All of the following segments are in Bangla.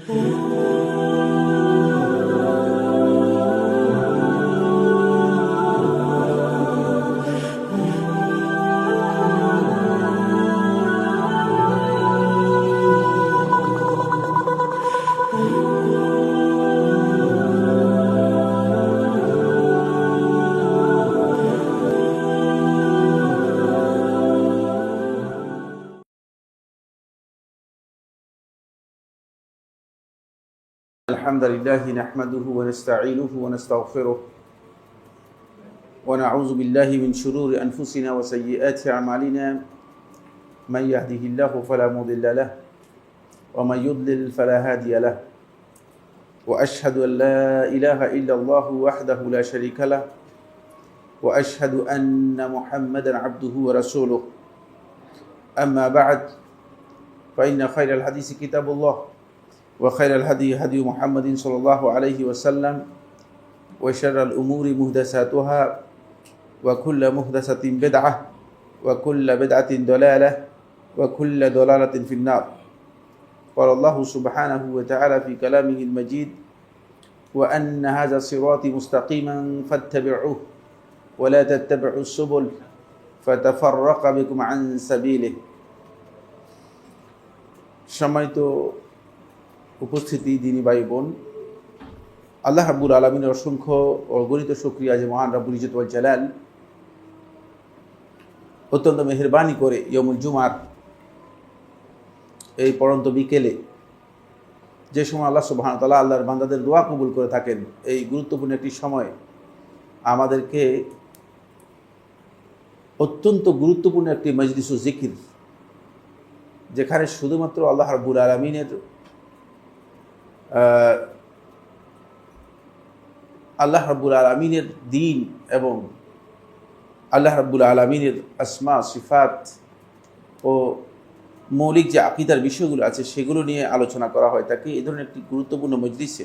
الحمد لله نحمده ونستعينه ونستغفره ونعوذ بالله من شرور أنفسنا وسيئات أعمالنا من يهده الله فلا مضل له ومن يضلل فلا هادي له وأشهد أن لا إله إلا الله وحده لا شريك له وأشهد أن محمدا عبده ورسوله أما بعد فإن خير الحديث كتاب الله وخير الهدي هدي محمد صلى الله عليه وسلم وشر الأمور محدثاتها وكل محدثة بدعة وكل بدعة ضلالة وكل ضلالة في النار. قال الله سبحانه وتعالى في كلامه المجيد وأن هذا صراطي مستقيما فاتبعوه ولا تتبعوا السبل فتفرق بكم عن سبيله. সম্মানিত উপস্থিতি দিনী ভাই বোন, আল্লাহ রাব্বুল আলামিনের অসংখ্য অগণিত শুকরিয়া যে মহান রাব্বুল ইজ্জত ওয়াল জালাল অত্যন্ত মেহেরবানি করে ইয়ামুল জুমার এই পড়ন্ত বিকেলে যে সময় আল্লাহ সুবহানাহু ওয়া তাআলা আল্লাহর বান্দাদের দোয়া কবুল করে থাকেন, এই গুরুত্বপূর্ণ একটি সময় আমাদেরকে অত্যন্ত গুরুত্বপূর্ণ একটি মজলিসুল জিকির, যেখানে শুধুমাত্র আল্লাহ রাব্বুল আলামিনের আল্লাহ রাব্বুল আলামিনের দ্বীন এবং আল্লাহ রাব্বুল আলামিনের আসমা সিফাত ও মৌলিক যে আকীদার বিষয়গুলো আছে সেগুলো নিয়ে আলোচনা করা হয় থাকে। এই ধরনের একটি গুরুত্বপূর্ণ মজলিসে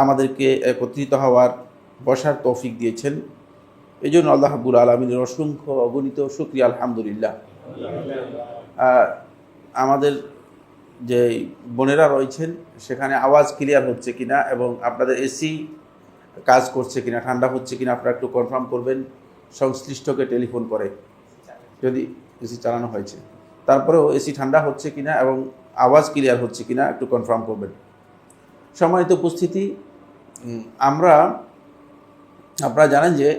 আমাদেরকে একত্রিত হওয়ার বসার তৌফিক দিয়েছেন। এই জন্য আল্লাহ রাব্বুল আলামিনের অসংখ্য অগণিত শুকরিয়া, আলহামদুলিল্লাহ। আমাদের যে বোনেরা রয়েছেন সেখানে আওয়াজ ক্লিয়ার হচ্ছে কিনা এবং আপনাদের এসি কাজ করছে কিনা, ঠান্ডা হচ্ছে কিনা আপনারা একটু কনফার্ম করবেন সংশ্লিষ্টকে টেলিফোন করে, যদি এসি চালানো হয়েছে। তারপরেও এসি ঠান্ডা হচ্ছে কিনা এবং আওয়াজ ক্লিয়ার হচ্ছে কিনা একটু কনফার্ম করবেন। সম্মানিত উপস্থিতি, আপনারা জানেন যে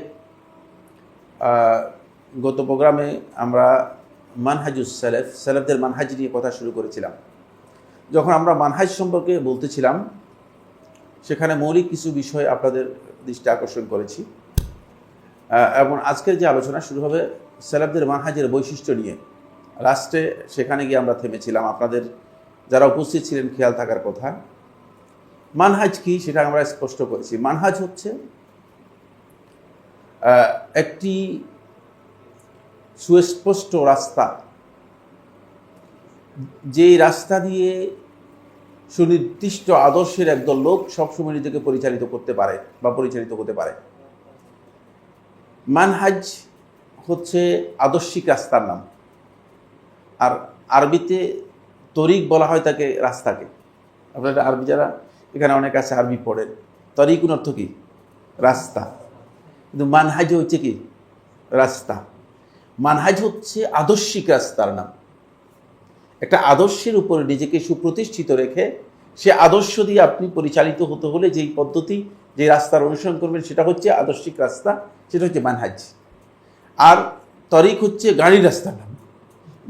গত প্রোগ্রামে আমরা মানহাজুস সালেফ, সালেফদের মানহাজ নিয়ে কথা শুরু করেছিলাম। যখন আমরা মানহাজ সম্পর্কে বলতেছিলাম সেখানে মৌলিক কিছু বিষয় আপনাদের দৃষ্টি আকর্ষণ করেছি এবং আজকের যে আলোচনা শুরু হবে সালেফদের মানহাজের বৈশিষ্ট্য নিয়ে। লাস্টে সেখানে গিয়ে আমরা থেমেছিলাম, আপনাদের যারা উপস্থিত ছিলেন খেয়াল থাকার কথা। মানহাজ কি সেটা আমরা স্পষ্ট করেছি। মানহাজ হচ্ছে একটি সুস্পষ্ট রাস্তা, যেই রাস্তা দিয়ে সুনির্দিষ্ট আদর্শের একদল লোক সবসময় নিজেকে পরিচালিত করতে পারে বা পরিচালিত হতে পারে। মানহাজ হচ্ছে আদর্শিক রাস্তার নাম, আর আরবিতে তরিক বলা হয় তাকে, রাস্তাকে। আপনারা আরবি যারা এখানে অনেক আছে আরবি পড়েন, তরিকুন অর্থ কি? রাস্তা। কিন্তু মানহাজ হচ্ছে কি? রাস্তা। মানহাজ হচ্ছে আদর্শিক রাস্তার নাম। একটা আদর্শের উপরে নিজেকে সুপ্রতিষ্ঠিত রেখে সে আদর্শ দিয়ে আপনি পরিচালিত হতে হলে যেই পদ্ধতি, যে রাস্তার অনুসরণ করবেন সেটা হচ্ছে আদর্শিক রাস্তা, সেটা হচ্ছে মানহাজ। আর তরিক হচ্ছে গাড়ির রাস্তার নাম,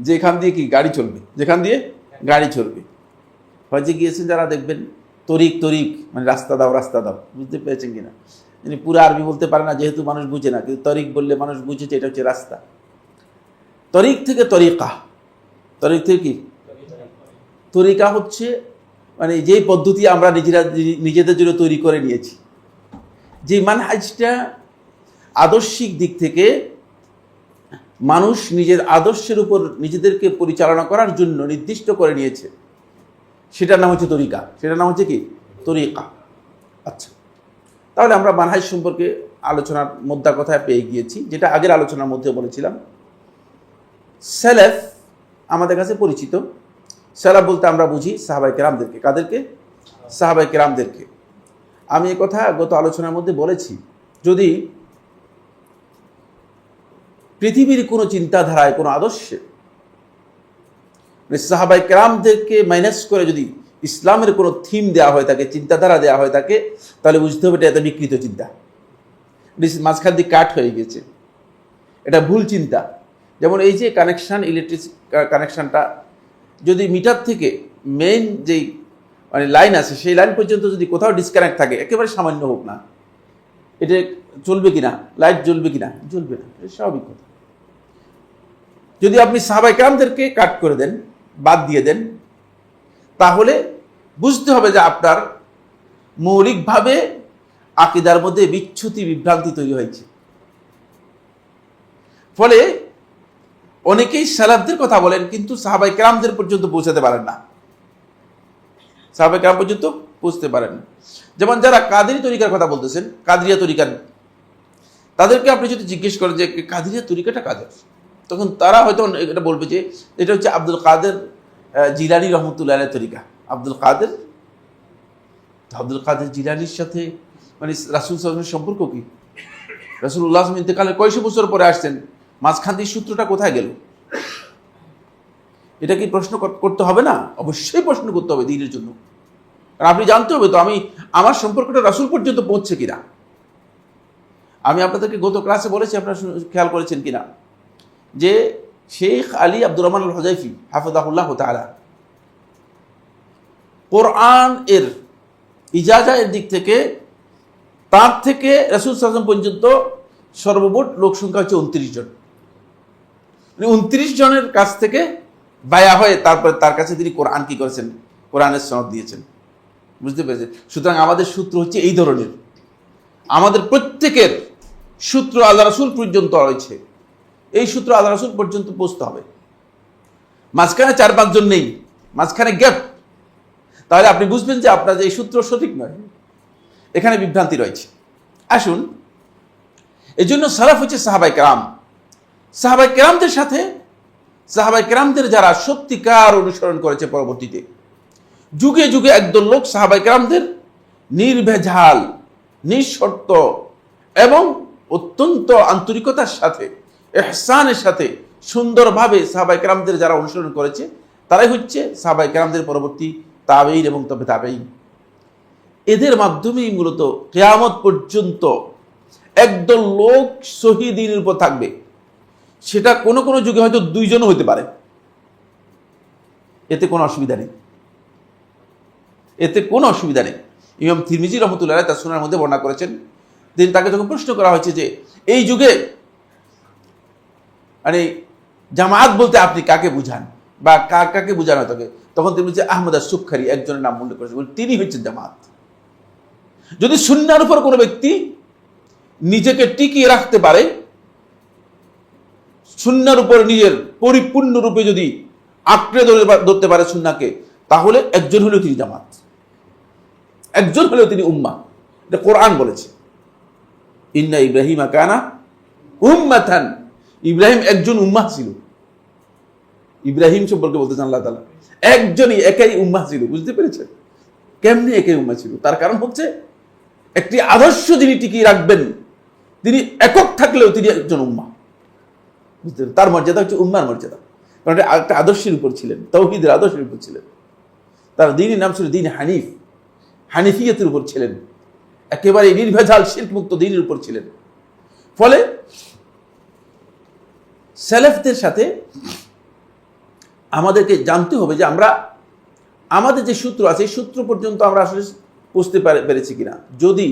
যেখান দিয়ে কি গাড়ি চলবে, যেখান দিয়ে গাড়ি চলবে। হয়তো গিয়েছেন যারা, দেখবেন তরিক তরিক মানে রাস্তা দাও রাস্তা দাও, বুঝতে পেরেছেন কিনা? মানে পুরো আরবি বলতে পারে না যেহেতু মানুষ বুঝে না, কিন্তু তরিক বললে মানুষ বুঝেছে এটা হচ্ছে রাস্তা। তরিক থেকে তরিকা, তরিক থেকে কি? তরিকা হচ্ছে মানে যেই পদ্ধতি আমরা নিজেদের জন্য তৈরি করে নিয়েছি, যে মানহাজটা আদর্শিক দিক থেকে মানুষ নিজের আদর্শের উপর নিজেদেরকে পরিচালনা করার জন্য নির্দিষ্ট করে নিয়েছে, সেটার নাম হচ্ছে তরিকা। সেটার নাম হচ্ছে কি? তরিকা। আচ্ছা, তাহলে আমরা মানহাজ সম্পর্কে আলোচনার মোদ্দা কথায় পেয়ে গিয়েছি, যেটা আগের আলোচনার মধ্যে বলেছিলাম। সালেফ আমাদের কাছে পরিচিত, সালাফ বলতে আমরা বুঝি সাহাবায়ে কেরামদেরকে। কাদেরকে? সাহাবায়ে কেরামদেরকে। আমি এই কথা গত আলোচনার মধ্যে বলেছি, যদি পৃথিবীর কোনো চিন্তাধারায়, কোনো আদর্শে সাহাবায়ে কেরামদেরকে মাইনাস করে যদি ইসলামের কোনো থিম দেওয়া হয়ে থাকে, চিন্তাধারা দেওয়া হয়ে থাকে, তাহলে বুঝতে হবে এটা এত বিকৃত চিন্তা, মাঝখান দিয়ে কাট হয়ে গেছে, এটা ভুল চিন্তা। যেমন এই যে কানেকশান, ইলেকট্রিক কানেকশানটা যদি মিটার থেকে মেইন যেই মানে লাইন আছে সেই লাইন পর্যন্ত যদি কোথাও ডিসকানেক্ট থাকে, একেবারে সামান্য হোক না, এটা চলবে কিনা? লাইট জ্বলবে কিনা? জ্বলবে না, এটা স্বাভাবিক কথা। যদি আপনি সাহাবায়ে কেরামদেরকে কাট করে দেন, বাদ দিয়ে দেন, তাহলে বুঝতে হবে যে আপনার মৌলিকভাবে আকীদার মধ্যে বিচ্যুতি, বিভ্রান্তি তৈরি হয়েছে। ফলে অনেকেই সালাফদের কথা বলেন কিন্তু সাহাবায়ে কেরামদের পর্যন্ত পৌঁছাতে পারেন না, সাহাবায়ে কেরাম পর্যন্ত পৌঁছতে পারেন না। যেমন যারা কাদেরী তরিকার কথা বলতেছেন, কাদরিয়া তরিকার, তাদেরকে আপনি যদি জিজ্ঞেস করেন যে কাদরিয়া তরিকাটা কাদের, তখন তারা হয়তো এটা বলবে যে এটা হচ্ছে আব্দুল কাদের জিলানী রহমতুল্লাহ আলাইহির তরিকা। আব্দুল কাদের জিলানীর সাথে মানে রাসূল সাল্লাল্লাহু আলাইহি ওয়াসাল্লামের সম্পর্ক কি? রাসূলুল্লাহ সাল্লাল্লাহু আলাইহি ওয়াসাল্লাম ইন্তেকালের কয়শো বছর পরে আসছেন, মাঝখান দিয়ে সূত্রটা কোথায় গেল? এটা কি প্রশ্ন করতে হবে না? অবশ্যই প্রশ্ন করতে হবে দ্বীনের জন্য। কারণ আপনি জানতে হবে তো আমি আমার সম্পর্কটা রাসূল পর্যন্ত পৌঁছছে কিনা। আমি আপনাদেরকে গত ক্লাসে বলেছি, আপনারা খেয়াল করেছেন কিনা, যে শেখ আলী আব্দুর রহমান আল হুযাইফি হাফিজাহুল্লাহ তাআলা কোরআন এর ইজাজা এর দিক থেকে তার থেকে রাসূল সাল্লাল্লাহু আলাইহি ওয়াসাল্লাম পর্যন্ত সর্বমোট লোক সংখ্যা হচ্ছে 29 জন। 29 জনের কাছ থেকে বায়া হয়ে তারপরে তার কাছে তিনি কোরআন কি করেছেন, কোরআনের সনদ দিয়েছেন। বুঝতে পেরেছেন? সুতরাং আমাদের সূত্র হচ্ছে এই ধরনের, আমাদের প্রত্যেকের সূত্র আল্লাহ রাসূল পর্যন্ত রয়েছে, এই সূত্র আল্লাহ রাসূল পর্যন্ত পৌঁছতে হবে। মাঝখানে 4-5 জন নেই, মাঝখানে গ্যাপ, তাহলে আপনি বুঝবেন যে আপনার যে এই সূত্র সঠিক নয়, এখানে বিভ্রান্তি রয়েছে। আসুন, এই জন্য সালাফ হচ্ছে সাহাবায়ে কেরাম। সাহাবায়ে কেরামদের সাথে সাহাবায়ে কেরামদের যারা সত্যিকার অনুসরণ করেছে, পরবর্তীতে যুগে যুগে একদল লোক সাহাবায়ে কেরামদের নির্ভেজাল, নিঃশর্ত এবং অত্যন্ত আন্তরিকতার সাথে, ইহসানের সাথে সুন্দরভাবে সাহাবায়ে কেরামদের যারা অনুসরণ করেছে, তারাই হচ্ছে সাহাবায়ে কেরামদের পরবর্তী তাবেঈন এবং তবে তাবেঈন। এদের মাধ্যমেই মূলত কিয়ামত পর্যন্ত একদল লোক সহি দ্বীনের উপর থাকবে। সেটা কোনো কোনো যুগে হয়তো 2 জনও হতে পারে, এতে কোনো অসুবিধা নেই, এতে কোনো অসুবিধা নেই। ইমাম তিরমিজি রহমতুল্লাহ আলাইহি তার সুনানের মধ্যে বর্ণনা করেছেন, তিনি তাকে যখন প্রশ্ন করা হয়েছে যে এই যুগে মানে জামাত বলতে আপনি কাকে বুঝান বা কাকে বুঝানো হয় তাকে, তখন তিনি বলছে আহমদ আস-সুখারী একজনের নাম উল্লেখ করেছেন, তিনি হচ্ছেন জামাত। যদি সুন্নাহর উপর কোনো ব্যক্তি নিজেকে টিকিয়ে রাখতে পারে, সুন্নাহর উপর নিজের পরিপূর্ণরূপে যদি আঁকড়ে ধরতে পারে সুন্নাহকে, তাহলে একজন হলেও তিনি জামাত, একজন হলেও তিনি উম্মাহ। এটা কোরআন বলেছে, ইন্না ইব্রাহিমা কানা উম্মাতান, ইব্রাহিম একজন উম্মাহ ছিল। ইব্রাহিম সম্পর্কে বলতেছেন আল্লাহ তাআলা একজনই, একাই উম্মাহ ছিল। বুঝতে পেরেছেন কেমনি একাই উম্মাহ ছিল? তার কারণ হচ্ছে একটি আদর্শ যিনি টিকিয়ে রাখবেন, তিনি একক থাকলেও তিনি একজন উম্মাহ। বুঝতে পেরেছেন? তার মর্যাদা হচ্ছে উম্মার মর্যাদা, কারণ একটা আদর্শের উপর ছিলেন, তাওহীদের আদর্শের উপর ছিলেন। তার দ্বীনের নাম ছিল দ্বীন হানিফ, হানিফিয়তের উপর ছিলেন, একেবারে নির্ভেজাল শিরক মুক্ত দ্বীনের উপর ছিলেন। ফলে সালাফদের সাথে আমাদেরকে জানতে হবে যে আমরা আমাদের যে সূত্র আছে, এই সূত্র পর্যন্ত আমরা আসলে বুঝতে পেরেছি কিনা। যদি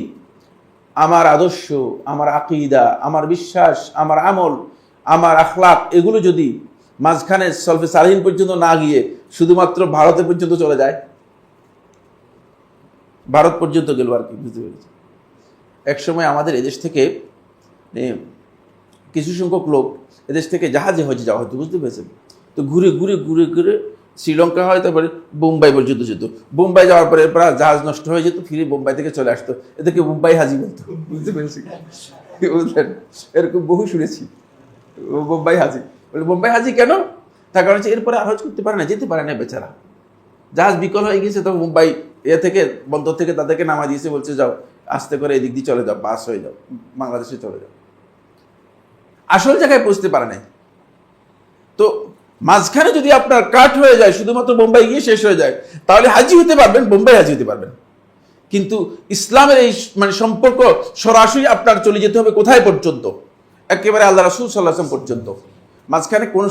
আমার আদর্শ, আমার আকীদা, আমার বিশ্বাস, আমার আমল, আমার আখলাক এগুলো যদি মাঝখানে সলফে সালেহিন পর্যন্ত না গিয়ে শুধুমাত্র ভারতের পর্যন্ত চলে যায়, ভারত পর্যন্ত গেল আর কি। বুঝতে পেরেছি? একসময় আমাদের এদেশ থেকে কিছু সংখ্যক লোক এদেশ থেকে জাহাজে হজে যাওয়া হতো। বুঝতে পেরেছেন? তো ঘুরে ঘুরে ঘুরে ঘুরে শ্রীলঙ্কা হয়, তারপরে বোম্বাই পর্যন্ত যেত। বোম্বাই যাওয়ার পরে এরপর জাহাজ নষ্ট হয়ে যেত, ফিরে বোম্বাই থেকে চলে আসতো। এদেরকে বোম্বাই হাজি বলতো। বুঝতে পেরেছি? বুঝলেন? এরকম বহু শুনেছি, বোম্বাই হাজি। বোম্বাই হাজি কেন? তার কারণ হচ্ছে এরপরে আর হজ করতে পারে না, যেতে পারে না বেচারা। জাহাজ বিকল হয়ে গেছে, তখন মুম্বাই থেকে বন্দর থেকে তাদেরকে নামা দিয়েছে, বলছে যাও আস্তে করে এদিক দিয়ে চলে যাও, বাস হয়ে যাও, বাংলাদেশে চলে যাও। আসল জায়গায় পৌঁছতে পারে নাই। তো মাঝখানে যদি আপনার কাট হয়ে যায়, শুধুমাত্র বোম্বাই গিয়ে শেষ হয়ে যায়, তাহলে হাজি হতে পারবেন, বোম্বাই হাজি হতে পারবেন। কিন্তু ইসলামের এই সম্পর্ক সরাসরি আপনার চলে যেতে হবে কোথায় পর্যন্ত? একেবারে আল্লাহ রাসূল সাল্লাল্লাহু আলাইহি ওয়াসাল্লাম পর্যন্ত। মাঝখানে কোনো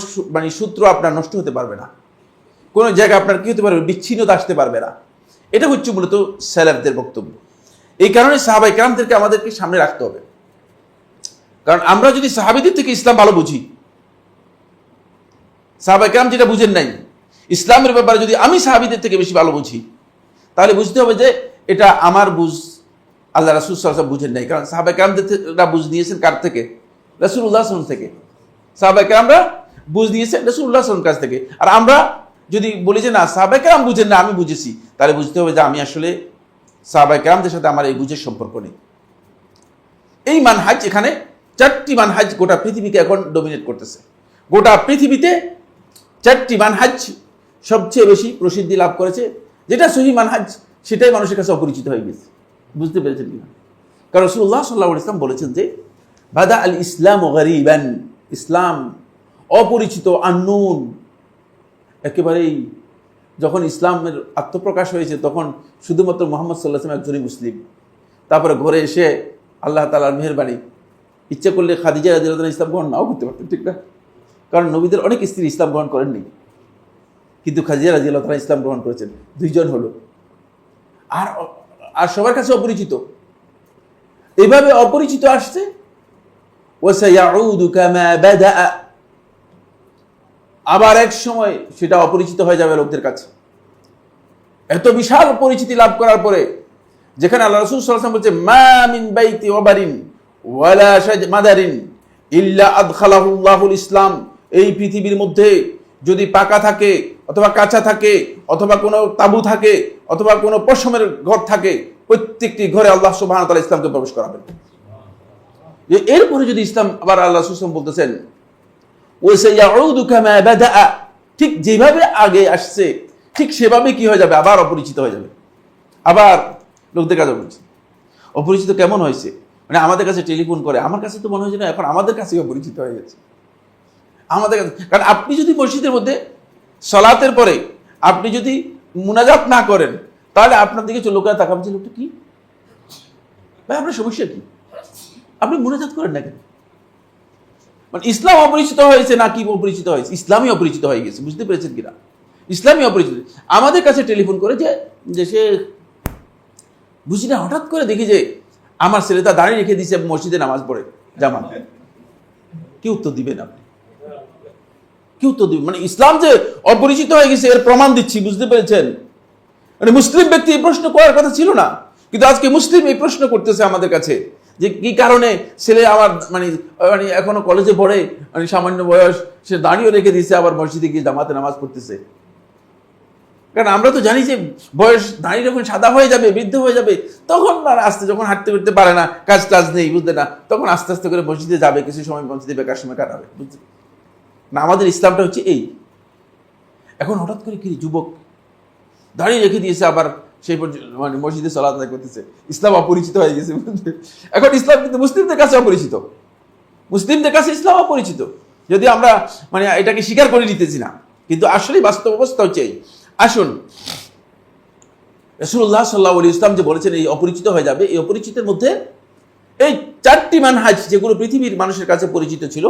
সূত্র আপনার নষ্ট হতে পারবে না, কোনো জায়গায় আপনার কি হতে পারবে, বিচ্ছিন্নতা আসতে পারবে না। এটা হচ্ছে মূলত সালাফদের বক্তব্য। এই কারণে সাহাবায়ে কেরামদেরকে আমাদেরকে সামনে রাখতে হবে। কারণ আমরা যদি সাহাবীদের থেকে ইসলাম ভালো বুঝি, সাহাবায়ে কেরাম যেটা বুঝেন নাই ইসলামের ব্যাপারে, যদি আমি সাহাবীদের থেকে বেশি ভালো বুঝি, তাহলে বুঝতে হবে যে এটা আমার বুঝ, আল্লাহ রাসূল সাল্লাল্লাহু আলাইহি ওয়াসাল্লাম বুঝেন নাই। কারণ সাহাবায়ে কেরামরা বুঝ নিয়েছেন কার থেকে? রাসূলুল্লাহ সাল্লাল্লাহু আলাইহি ওয়াসাল্লাম থেকে। সাহাবায়ে কেরামরা বুঝ নিয়েছেন রাসূলুল্লাহ সাল্লাল্লাহু আলাইহি ওয়াসাল্লাম কাছ থেকে। আর আমরা যদি বলি যে না সাহাবায়ে কেরাম বুঝেন না, আমি বুঝেছি, তাহলে বুঝতে হবে যে আমি আসলে সাহাবায়ে কেরামদের সাথে আমার এই বুঝের সম্পর্ক নেই। এই মানহাজ, এখানে 4টি মানহাজ গোটা পৃথিবীকে এখন ডমিনেট করতেছে। গোটা পৃথিবীতে 4টি মানহাজ সবচেয়ে বেশি প্রসিদ্ধি লাভ করেছে। যেটা সহিহ মানহাজ, সেটাই মানুষের কাছে অপরিচিত হয়ে গেছে। বুঝতে পেরেছেন কিনা? কারণ রাসূলুল্লাহ সাল্লাল্লাহু আলাইহি ওয়াসাল্লাম বলেছেন যে বাদা আল ইসলাম গরীবান, ইসলাম অপরিচিত, আননোন। একেবারেই যখন ইসলামের আত্মপ্রকাশ হয়েছে, তখন শুধুমাত্র মুহাম্মদ সাল্লাল্লাহু আলাইহি ওয়াসাল্লাম একজনই মুসলিম। তারপরে ঘরে এসে আল্লাহ তাআলার মেহেরবানি, ইচ্ছা করলে খাদিজা রাদিয়াল্লাহু আনহা ইসলাম গ্রহণ নাও করতে পারতেন, ঠিক না? কারণ নবীদের অনেক স্ত্রী ইসলাম গ্রহণ করেননি, কিন্তু খাদিজা রাদিয়াল্লাহু আনহা ইসলাম গ্রহণ করেছেন, 2 জন হলো। আর সবার কাছে অপরিচিত। এইভাবে অপরিচিত আসছে। ওয়াসায়াউদু কামা বাদা, আবার এক সময় সেটা অপরিচিত হয়ে যাবে লোকদের কাছে। এত বিশাল পরিচিতি লাভ করার পরে, যেখানে আল্লাহ রাসূল সাল্লাল্লাহু আলাইহি ওয়াসাল্লাম বলছে মা মিন বাইতি ওয়াবারিন ওয়ালা মাদারিন ইল্লা আদখালাহুল্লাহুল ইসলাম, এই পৃথিবীর মধ্যে যদি পাকা থাকে অথবা কাঁচা থাকে অথবা কোনো তাবু থাকে অথবা কোনো পশমের ঘর থাকে, প্রত্যেকটি ঘরে আল্লাহ সুবহানাহু ওয়া তাআলা ইসলামকে প্রবেশ করাবেন। এরপরে যদি ইসলাম, আবার আল্লাহ রাসূল সাল্লাল্লাহু আলাইহি ওয়াসাল্লাম বলতেছেন ওয়াসায়াউদু কামা বাদা, ঠিক যেভাবে আগে আসছে ঠিক সেভাবে কি হয়ে যাবে, আবার অপরিচিত হয়ে যাবে। আবার লোকদের কাছে অপরিচিত। অপরিচিত কেমন হয়েছে? মানে আমাদের কাছে টেলিফোন করে, আমার কাছে তো মনে হয় না এখন আমাদের কাছে অপরিচিত হয়ে গেছে আমাদের কাছে। কারণ আপনি যদি মসজিদের মধ্যে সালাতের পরে আপনি যদি মুনাজাত না করেন, তাহলে আপনার দিকে লোকেরা তাকাবে যে লোকটা কি ভাই, আপনার সমস্যা কি, আপনি মুনাজাত করেন না কেন? মানে ইসলাম অপরিচিত হয়েছে না কি অপরিচিত হয়েছে? ইসলামই অপরিচিত হয়ে গেছে। বুঝতে পেরেছেন কিনা? ইসলামই অপরিচিত। আমাদের কাছে টেলিফোন করে যে সে বুঝি না, হঠাৎ করে দেখি যে আমার ছেলেটা দাঁড়িয়ে রেখে দিয়েছে মসজিদে নামাজ পড়ে জামাত। কি উত্তর দিবেন আপনি? কি উত্তর দিবেন? মানে ইসলাম যে অপরিচিত হয়ে গেছে এর প্রমাণ দিচ্ছি। বুঝতে পেরেছেন? মানে মুসলিম ব্যক্তি এই প্রশ্ন করার কথা ছিল না, কিন্তু আজকে মুসলিম এই প্রশ্ন করতেছে আমাদের কাছে যে কি কারণে ছেলে আমার মানে এখনো কলেজে পড়ে, মানে সামান্য বয়স, সে দাঁড়িয়ে রেখে দিয়েছে আবার মসজিদে গিয়ে জামাতে নামাজ পড়তেছে। কারণ আমরা তো জানি যে বয়স দাঁড়িয়ে যখন সাদা হয়ে যাবে, বৃদ্ধ হয়ে যাবে, তখন আস্তে, যখন হাঁটতে ফিরতে পারে না, কাজ টাজ নেই, বুঝতে না, তখন আস্তে আস্তে করে মসজিদে যাবে, কিছু সময় মসজিদে বেকার সময় কাটাবে। বুঝতে না, আমাদের ইসলামটা হচ্ছে এই। এখন হঠাৎ করে কি যুবক দাঁড়িয়ে রেখে দিয়েছে, আবার সেই মানে মসজিদে সালাত আদায় করতেছে, ইসলাম অপরিচিত হয়ে গেছে। এখন ইসলাম কিন্তু মুসলিমদের কাছে অপরিচিত, মুসলিমদের কাছে ইসলাম অপরিচিত, যদি আমরা মানে এটাকে স্বীকার করে নিতেছি না, কিন্তু আসলে বাস্তব অবস্থা হচ্ছে এই। আসুন, রাসূলুল্লাহ সাল্লাল্লাহু আলাইহি ওয়াসাল্লাম যে বলেছেন এই অপরিচিত হয়ে যাবে, এই অপরিচিতের মধ্যে এই 4টি মানহাজ যেগুলো পৃথিবীর মানুষের কাছে পরিচিত ছিল,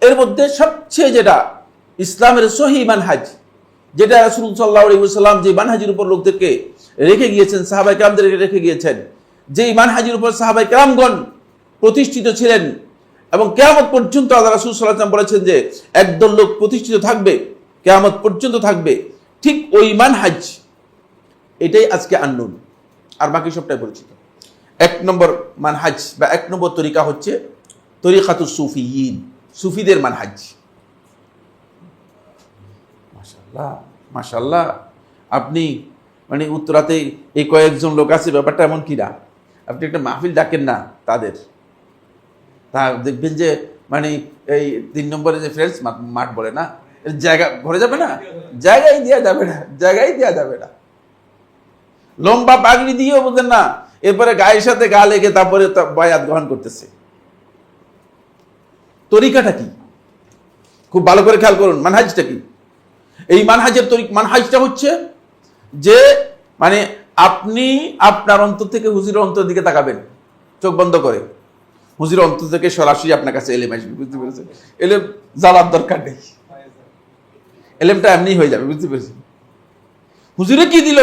এর মধ্যে সবচেয়ে যেটা ইসলামের সহিহ মানহাজ, যেটা রাসূল সাল্লাল্লাহু আলাইহি ওয়াসাল্লাম যে মানহাজের উপর লোকদেরকে রেখে গিয়েছেন, সাহাবায়ে কেরামদেরকে রেখে গিয়েছেন, যেই মানহাজের উপর সাহাবায়ে কেরামগণ প্রতিষ্ঠিত ছিলেন, এবং কিয়ামত পর্যন্ত আল্লাহ রাসূল সাল্লাল্লাহু আলাইহি ওয়াসাল্লাম বলেছেন যে একদল লোক প্রতিষ্ঠিত থাকবে, কিয়ামত পর্যন্ত থাকবে, ঠিক ওই মানহাজ, এটাই আজকে আননোন, আর বাকি সবটাই পরিচিত। 1 নম্বর মানহাজ বা 1 নম্বর তরিকা হচ্ছে তরিকাতুস সুফিয়িন, সুফিদের মানহাজ। মাশাআল্লাহ, মাশাআল্লাহ। আপনি মানে উত্তরাতে এই কয়েকজন লোক আছে, ব্যাপারটা এমন কিনা, আপনি একটা মাহফিল ডাকেন না তাদের, তা দেখবেন যে মানে এই 3 নম্বরে যে ফ্রেন্ডস মাঠ বলে না, জায়গা ভরে যাবে না, জায়গায় দেওয়া যাবে না, জায়গায় দেওয়া যাবে না। লম্বা পাগড়ি দিয়েও বলতেন না, এরপরে গায়ের সাথে গা লেগে তারপরে বায়াত গ্রহণ করতেছে। তরিকাটা কি খুব ভালো করে খেয়াল করুন, মানহাজটা কি? এই মানহাজটা হচ্ছে যে মানে আপনি আপনার অন্তর থেকে হুজুরের অন্তর দিকে তাকাবেন, চোখ বন্ধ করে। হুজুরের অন্তর থেকে সরাসরি আপনার কাছে এলেম আসবে, বুঝতে পেরেছেন? এলেম জ্বালার দরকার নেই, এলেমটা এমনি হয়ে যাবে, বুঝতে পেরেছেন? হুজুরে কি দিল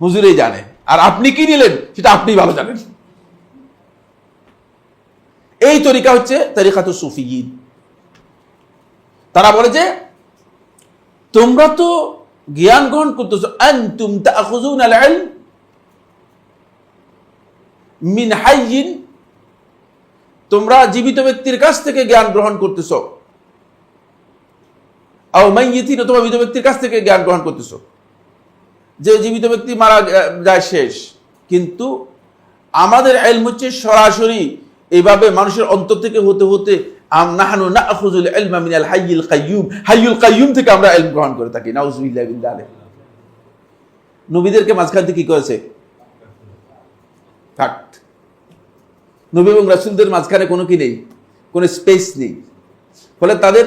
হুজুরেই জানে, আর আপনি কি নিলেন সেটা আপনি ভালো জানেন। এই তরিকা হচ্ছে তরিকাতুস সুফিয়্যিন। তারা বলে যে তোমরা তো জ্ঞান গ্রহণ করতেছো, আনতুম তাখুযুনাল ইলম মিন হাইয়িন, তোমরা জীবিত ব্যক্তির কাছ থেকে জ্ঞান গ্রহণ করতেছো, আও মাইয়িতিন, অথবা মৃত ব্যক্তির কাছ থেকে জ্ঞান গ্রহণ করতেছো। যে জীবিত ব্যক্তি মারা যায় শেষ, কিন্তু আমাদের ইলম হচ্ছে সরাসরি এইভাবে মানুষের অন্তর থেকে হতে হতে নাহনু নাখুযুল ইলমা মিনাল হাইয়িল কাইয়্যুম, হাইয়ুল কাইয়্যুম থেকে আমরা ইলম গ্রহণ করে থাকি। নাউযুবিল্লাহি মিন যালিক। নবীদেরকে মাঝখান থেকে কি করেছে? কাট। নবী এবং রাসূলদের মাঝখানে কোনো কি নেই, কোনো স্পেস নেই। ফলে তাদের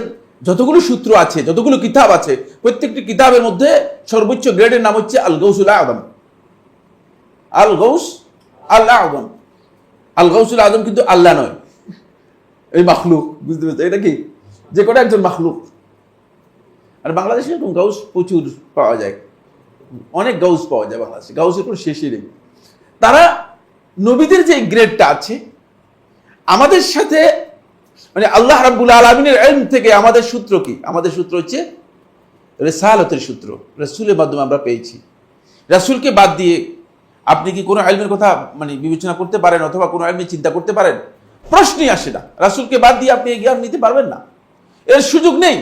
যতগুলো সূত্র আছে, যতগুলো কিতাব আছে, প্রত্যেকটি কিতাবের মধ্যে সর্বোচ্চ গ্রেডের নাম হচ্ছে আল গাউসুল আযম। আল গাউস আল আযম, আল গাউসুল আযম কিন্তু আল্লাহ নয়, এই মাখলুক, বুঝতে পেরেছেন? এটা কি যে কোনো একজন মাখলুক। আর বাংলাদেশে এরকম গাউস প্রচুর পাওয়া যায়, অনেক গাউস পাওয়া যায় বাংলাদেশে, গাউসের কোনো শেষই নেই। তারা নবীদের যে গ্রেডটা আছে আমাদের সাথে, মানে আল্লাহ রাব্বুল আলামিনের ইলম থেকে আমাদের সূত্র কি? আমাদের সূত্র হচ্ছে রিসালাতের সূত্র, রাসূলের মাধ্যমে আমরা পেয়েছি। রাসূলকে বাদ দিয়ে আপনি কি কোনো ইলমের কথা মানে বিবেচনা করতে পারেন, অথবা কোনো ইলমের চিন্তা করতে পারেন? প্রশ্নই আসে না। রাসূলকে বাদ দিয়ে আপনি জ্ঞান নিতে পারবেন না, এর সুযোগ নেই,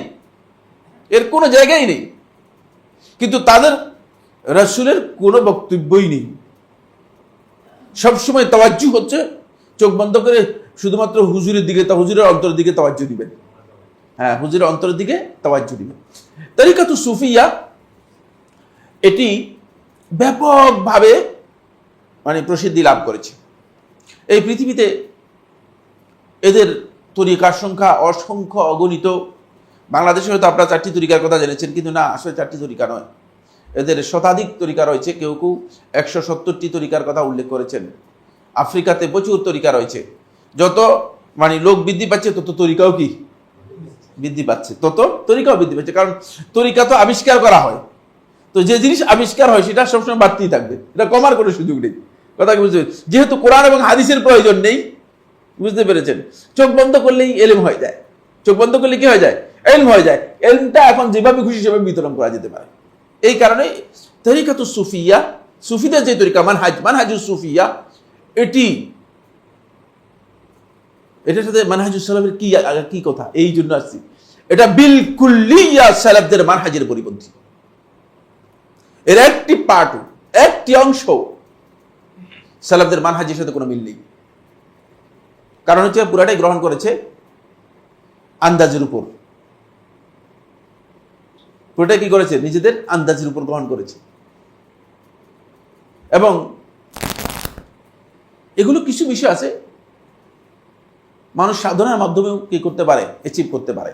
এর কোনো জায়গায় নেই। কিন্তু তাদের রাসূলের কোনো বক্তব্যই নেই, সবসময় তাওয়াজ্জু হচ্ছে চোখ বন্ধ করে শুধুমাত্র হুজুরের দিকে, হুজুরের অন্তরের দিকে তাওয়াজ্জু দিবেন। হ্যাঁ, হুজুরের অন্তরের দিকে তাওয়াজ্জু দিবেন। তরিকাতুস সুফিয়া এটি ব্যাপকভাবে মানে প্রসিদ্ধি লাভ করেছে। এই পৃথিবীতে এদের তরিকার সংখ্যা অসংখ্য, অগণিত। বাংলাদেশে হয়তো আপনারা 4টি তরিকার কথা জেনেছেন, কিন্তু না, আসলে 4টি তরিকা নয়, এদের শতাধিক তরিকা রয়েছে। কেউ কেউ 170টি তরিকার কথা উল্লেখ করেছেন। আফ্রিকাতে প্রচুর তরিকা রয়েছে। যত মানে লোক বৃদ্ধি পাচ্ছে তত তরিকাও কি বৃদ্ধি পাচ্ছে, তত তরিকাও বৃদ্ধি পাচ্ছে। কারণ তরিকা তো আবিষ্কার করা হয়, তো যে জিনিস আবিষ্কার হয় সেটা সবসময় বাড়তেই থাকবে, এটা কমার কোনো সুযোগ নেই। কথা কি বুঝতে পেরেছেন? যেহেতু কোরআন এবং হাদিসের প্রয়োজন নেই, বুঝতে পেরেছেন? চোখ বন্ধ করলেই এলম হয়ে যায়, চোখ বন্ধ করলে কি হয়ে যায়? এলম হয়ে যায়। এলমটা এখন যেভাবে খুশি সেভাবে বিতরণ করা যেতে পারে। এই কারণে তরিকাতুস সুফিয়া, সুফিদের যে তরিকা, মানহাজুস সুফিয়া, এটার সাথে মানহাজুস সালাফের কি কথা, এই জন্য আসছি। এটা বিলকুল্লিয়া সালাফদের মানহাজের পরিপন্থী। এর একটি পার্ট, একটি অংশ সালাফদের মানহাজের সাথে কোনো মিল নেই। কারণ হচ্ছে পুরাটাই গ্রহণ করেছে আন্দাজের উপর, পুরোটাই কি করেছে? নিজেদের আন্দাজের উপর গ্রহণ করেছে। এবং এগুলো কিছু বিষয় আছে মানুষ সাধনার মাধ্যমেও কি করতে পারে, অ্যাচিভ করতে পারে।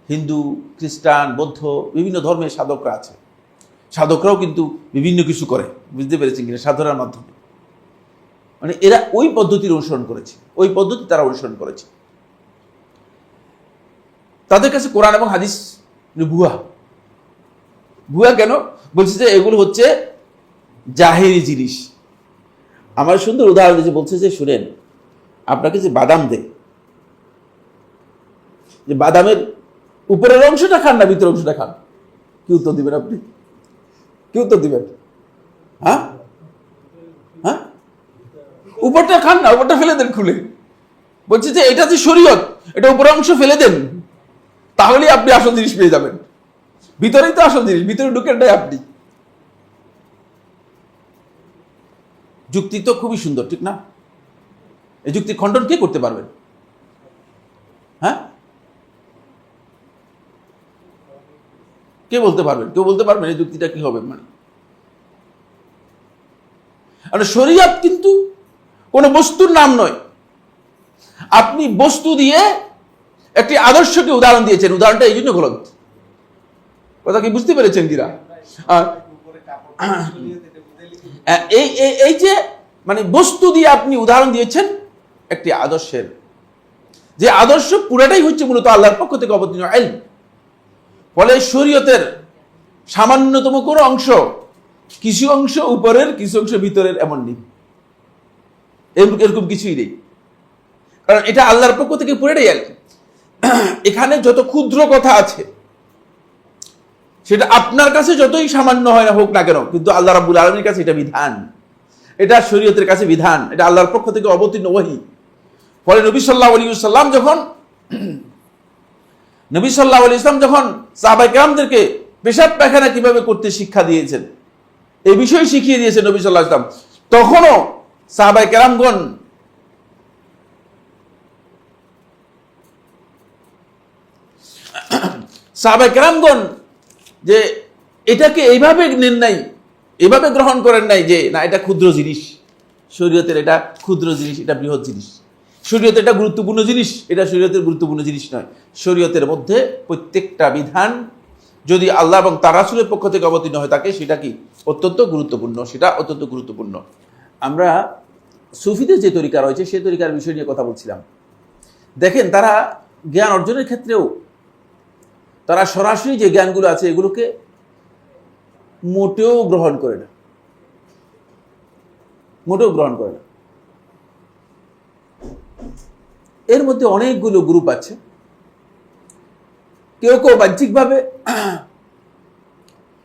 হিন্দু, খ্রিস্টান, বৌদ্ধ বিভিন্ন ধর্মের সাধকরা আছে, সাধকরাও কিন্তু বিভিন্ন কিছু করে, বুঝতে পেরেছেন কিনা? সাধনার মাধ্যমে মানে এরা ওই পদ্ধতির অনুসরণ করেছে, ওই পদ্ধতি তারা অনুসরণ করেছে। তাদের কাছে কোরআন এবং হাদিস ভুয়া। ভুয়া কেন বলছে? যে এগুলো হচ্ছে জাহেরি জিনিস। আমার সুন্দর উদাহরণ দিয়েছে, বলছে যে শুনেন, আপনাকে যে বাদাম দেয়, যে বাদামের উপরের অংশটা খান না ভিতরের অংশটা খান? কি উত্তর দিবেন আপনি? কি উত্তর দিবেন? হ্যাঁ হ্যাঁ, উপরটা খান না, উপরটা ফেলে দেন খুলে। বলছে যে এটা যে শরীয়ত, এটা উপরের অংশ ফেলে দেন, তাহলেই আপনি আসল জিনিস পেয়ে যাবেন। ভিতরেই তো আসল জিনিস, ভিতরে ঢুকেন নাই আপনি। যুক্তি তো খুবই সুন্দর, ঠিক না? এই যুক্তি খণ্ডন কে করতে পারবেন? হ্যাঁ, কে বলতে পারবেন? কেউ বলতে পারবেন এই যুক্তিটা কি হবে? মানে শরিয়ত কিন্তু কোনো বস্তুর নাম নয়। আপনি বস্তু দিয়ে একটি আদর্শকে উদাহরণ দিয়েছেন, উদাহরণটা এই জন্য গলত। কথা কি বুঝতে পেরেছেন কিনা? এই যে মানে বস্তু দিয়ে আপনি উদাহরণ দিয়েছেন একটি আদর্শের, যে আদর্শ পুরাটাই হচ্ছে মূলত আল্লাহর পক্ষ থেকে অবতীর্ণ ইলম। ফলে শরীয়তের সামান্যতম কোনো অংশ, কিছু অংশ উপরের কিছু অংশ ভিতরের এমন নেই, এরকম কিছুই নেই। কারণ এটা আল্লাহর পক্ষ থেকে পুরাটাই ইলম। এখানে যত ক্ষুদ্র কথা আছে সেটা আপনার কাছে যতই সামান্য হয় না হোক না কেন, কিন্তু আল্লাহ রাব্বুল আলামিনের কাছে এটা বিধান, এটা শরীয়তের কাছে বিধান, এটা আল্লাহর পক্ষ থেকে অবতীর্ণ ওহী। ফলে নবী সাল্লাল্লাহু আলাইহি ওয়াসাল্লাম যখন সাহাবায়ে কেরামদেরকে পেশাব পায়খানা কিভাবে করতে শিক্ষা দিয়েছেন, এই বিষয় শিখিয়ে দিয়েছেন নবী সাল্লাল্লাহু আলাইহি ওয়াসাল্লাম, তখনও সাহাবায়ে কেরামগণ যে এটাকে এইভাবে নেন নাই, এভাবে গ্রহণ করেন নাই যে না এটা ক্ষুদ্র জিনিস, শরীয়তের এটা ক্ষুদ্র জিনিস, এটা বৃহৎ জিনিস, শরীয়তের এটা গুরুত্বপূর্ণ জিনিস, এটা শরীয়তের গুরুত্বপূর্ণ জিনিস নয়। শরীয়তের মধ্যে প্রত্যেকটা বিধান যদি আল্লাহ এবং তার রাসূলের পক্ষ থেকে অবতীর্ণ হয় থাকে সেটা কি অত্যন্ত গুরুত্বপূর্ণ, সেটা অত্যন্ত গুরুত্বপূর্ণ। আমরা সুফিদের যে তরিকা রয়েছে সেই তরিকার বিষয় নিয়ে কথা বলছিলাম। দেখেন তারা জ্ঞান অর্জনের ক্ষেত্রেও তারা সরাসরি যে জ্ঞানগুলো আছে এগুলোকে মোটেও গ্রহণ করে না, মোটেও গ্রহণ করে না। এর মধ্যে অনেকগুলো গ্রুপ আছে। কেউ কেউ বাহ্যিকভাবে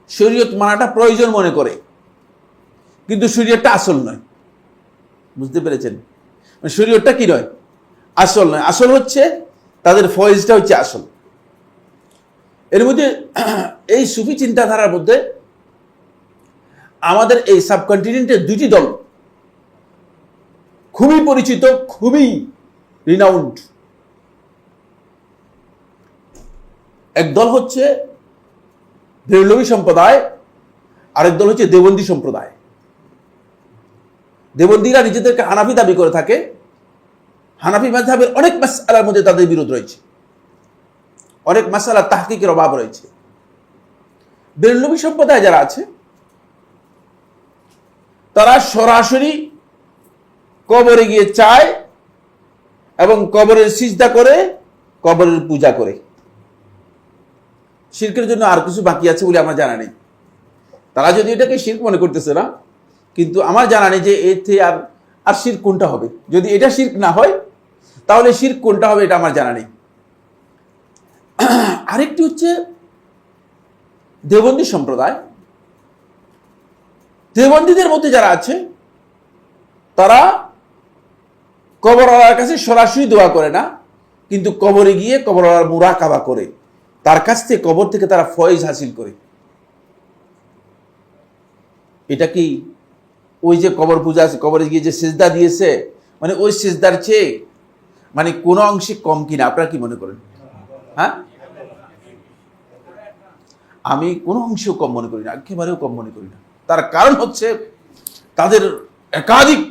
শরীয়ত মানাটা প্রয়োজন মনে করে, কিন্তু শরীয়তটা আসল নয়। বুঝতে পেরেছেন? শরীয়তটা কি নয়? আসল নয়। আসল হচ্ছে তাদের ফয়েজটা হচ্ছে আসল। এর মধ্যে এই সুফি চিন্তাধারার মধ্যে আমাদের এই সাবকন্টিনেন্টের দুটি দল খুবই পরিচিত, খুবই রিনাউন্ড। এক দল হচ্ছে বেরলভী সম্প্রদায়, আরেক দল হচ্ছে দেওবন্দি সম্প্রদায়। দেওবন্দিরা নিজেদেরকে হানাফি দাবি করে থাকে। হানাফি মাযহাবের অনেক মাসআলার মধ্যে তাদের বিরোধ রয়েছে, অনেক মাসআলা তাহকিকের অভাব রয়েছে। বেরলভী সম্প্রদায় যারা আছে তারা সরাসরি কবরে গিয়ে চায় এবং কবরের সিজদা করে, কবরের পূজা করে। শিরকের জন্য আর কিছু বাকি আছে বলে আমার জানা নেই। তারা যদি এটাকে শিরক মনে করতেছে না, কিন্তু আমার জানা নেই যে এতে আর শিরক কোনটা হবে। যদি এটা শিরক না হয় তাহলে শিরক কোনটা হবে এটা আমার জানা নেই। আরেকটি হচ্ছে দেওবন্দি সম্প্রদায়। দেওবন্দিদের মধ্যে যারা আছে তারা কবরওয়ালার কাছে সরাসরি দোয়া করে না, কিন্তু কবরে গিয়ে কবরওয়ালার মুরাকাবা করে, তার কাছ থেকে কবর থেকে তারা ফয়েজ হাসিল করে। এটা কি ওই যে কবর পূজা আছে, কবরে গিয়ে যে সিজদা দিয়েছে, মানে ওই সিজদার চেয়ে মানে কোনো অংশে কম কিনা আপনারা কি মনে করেন? হ্যাঁ, আমি কোনো অংশেও কম মনে করি না, একেবারেও কম মনে করি না। তার কারণ হচ্ছে তাদের একাধিক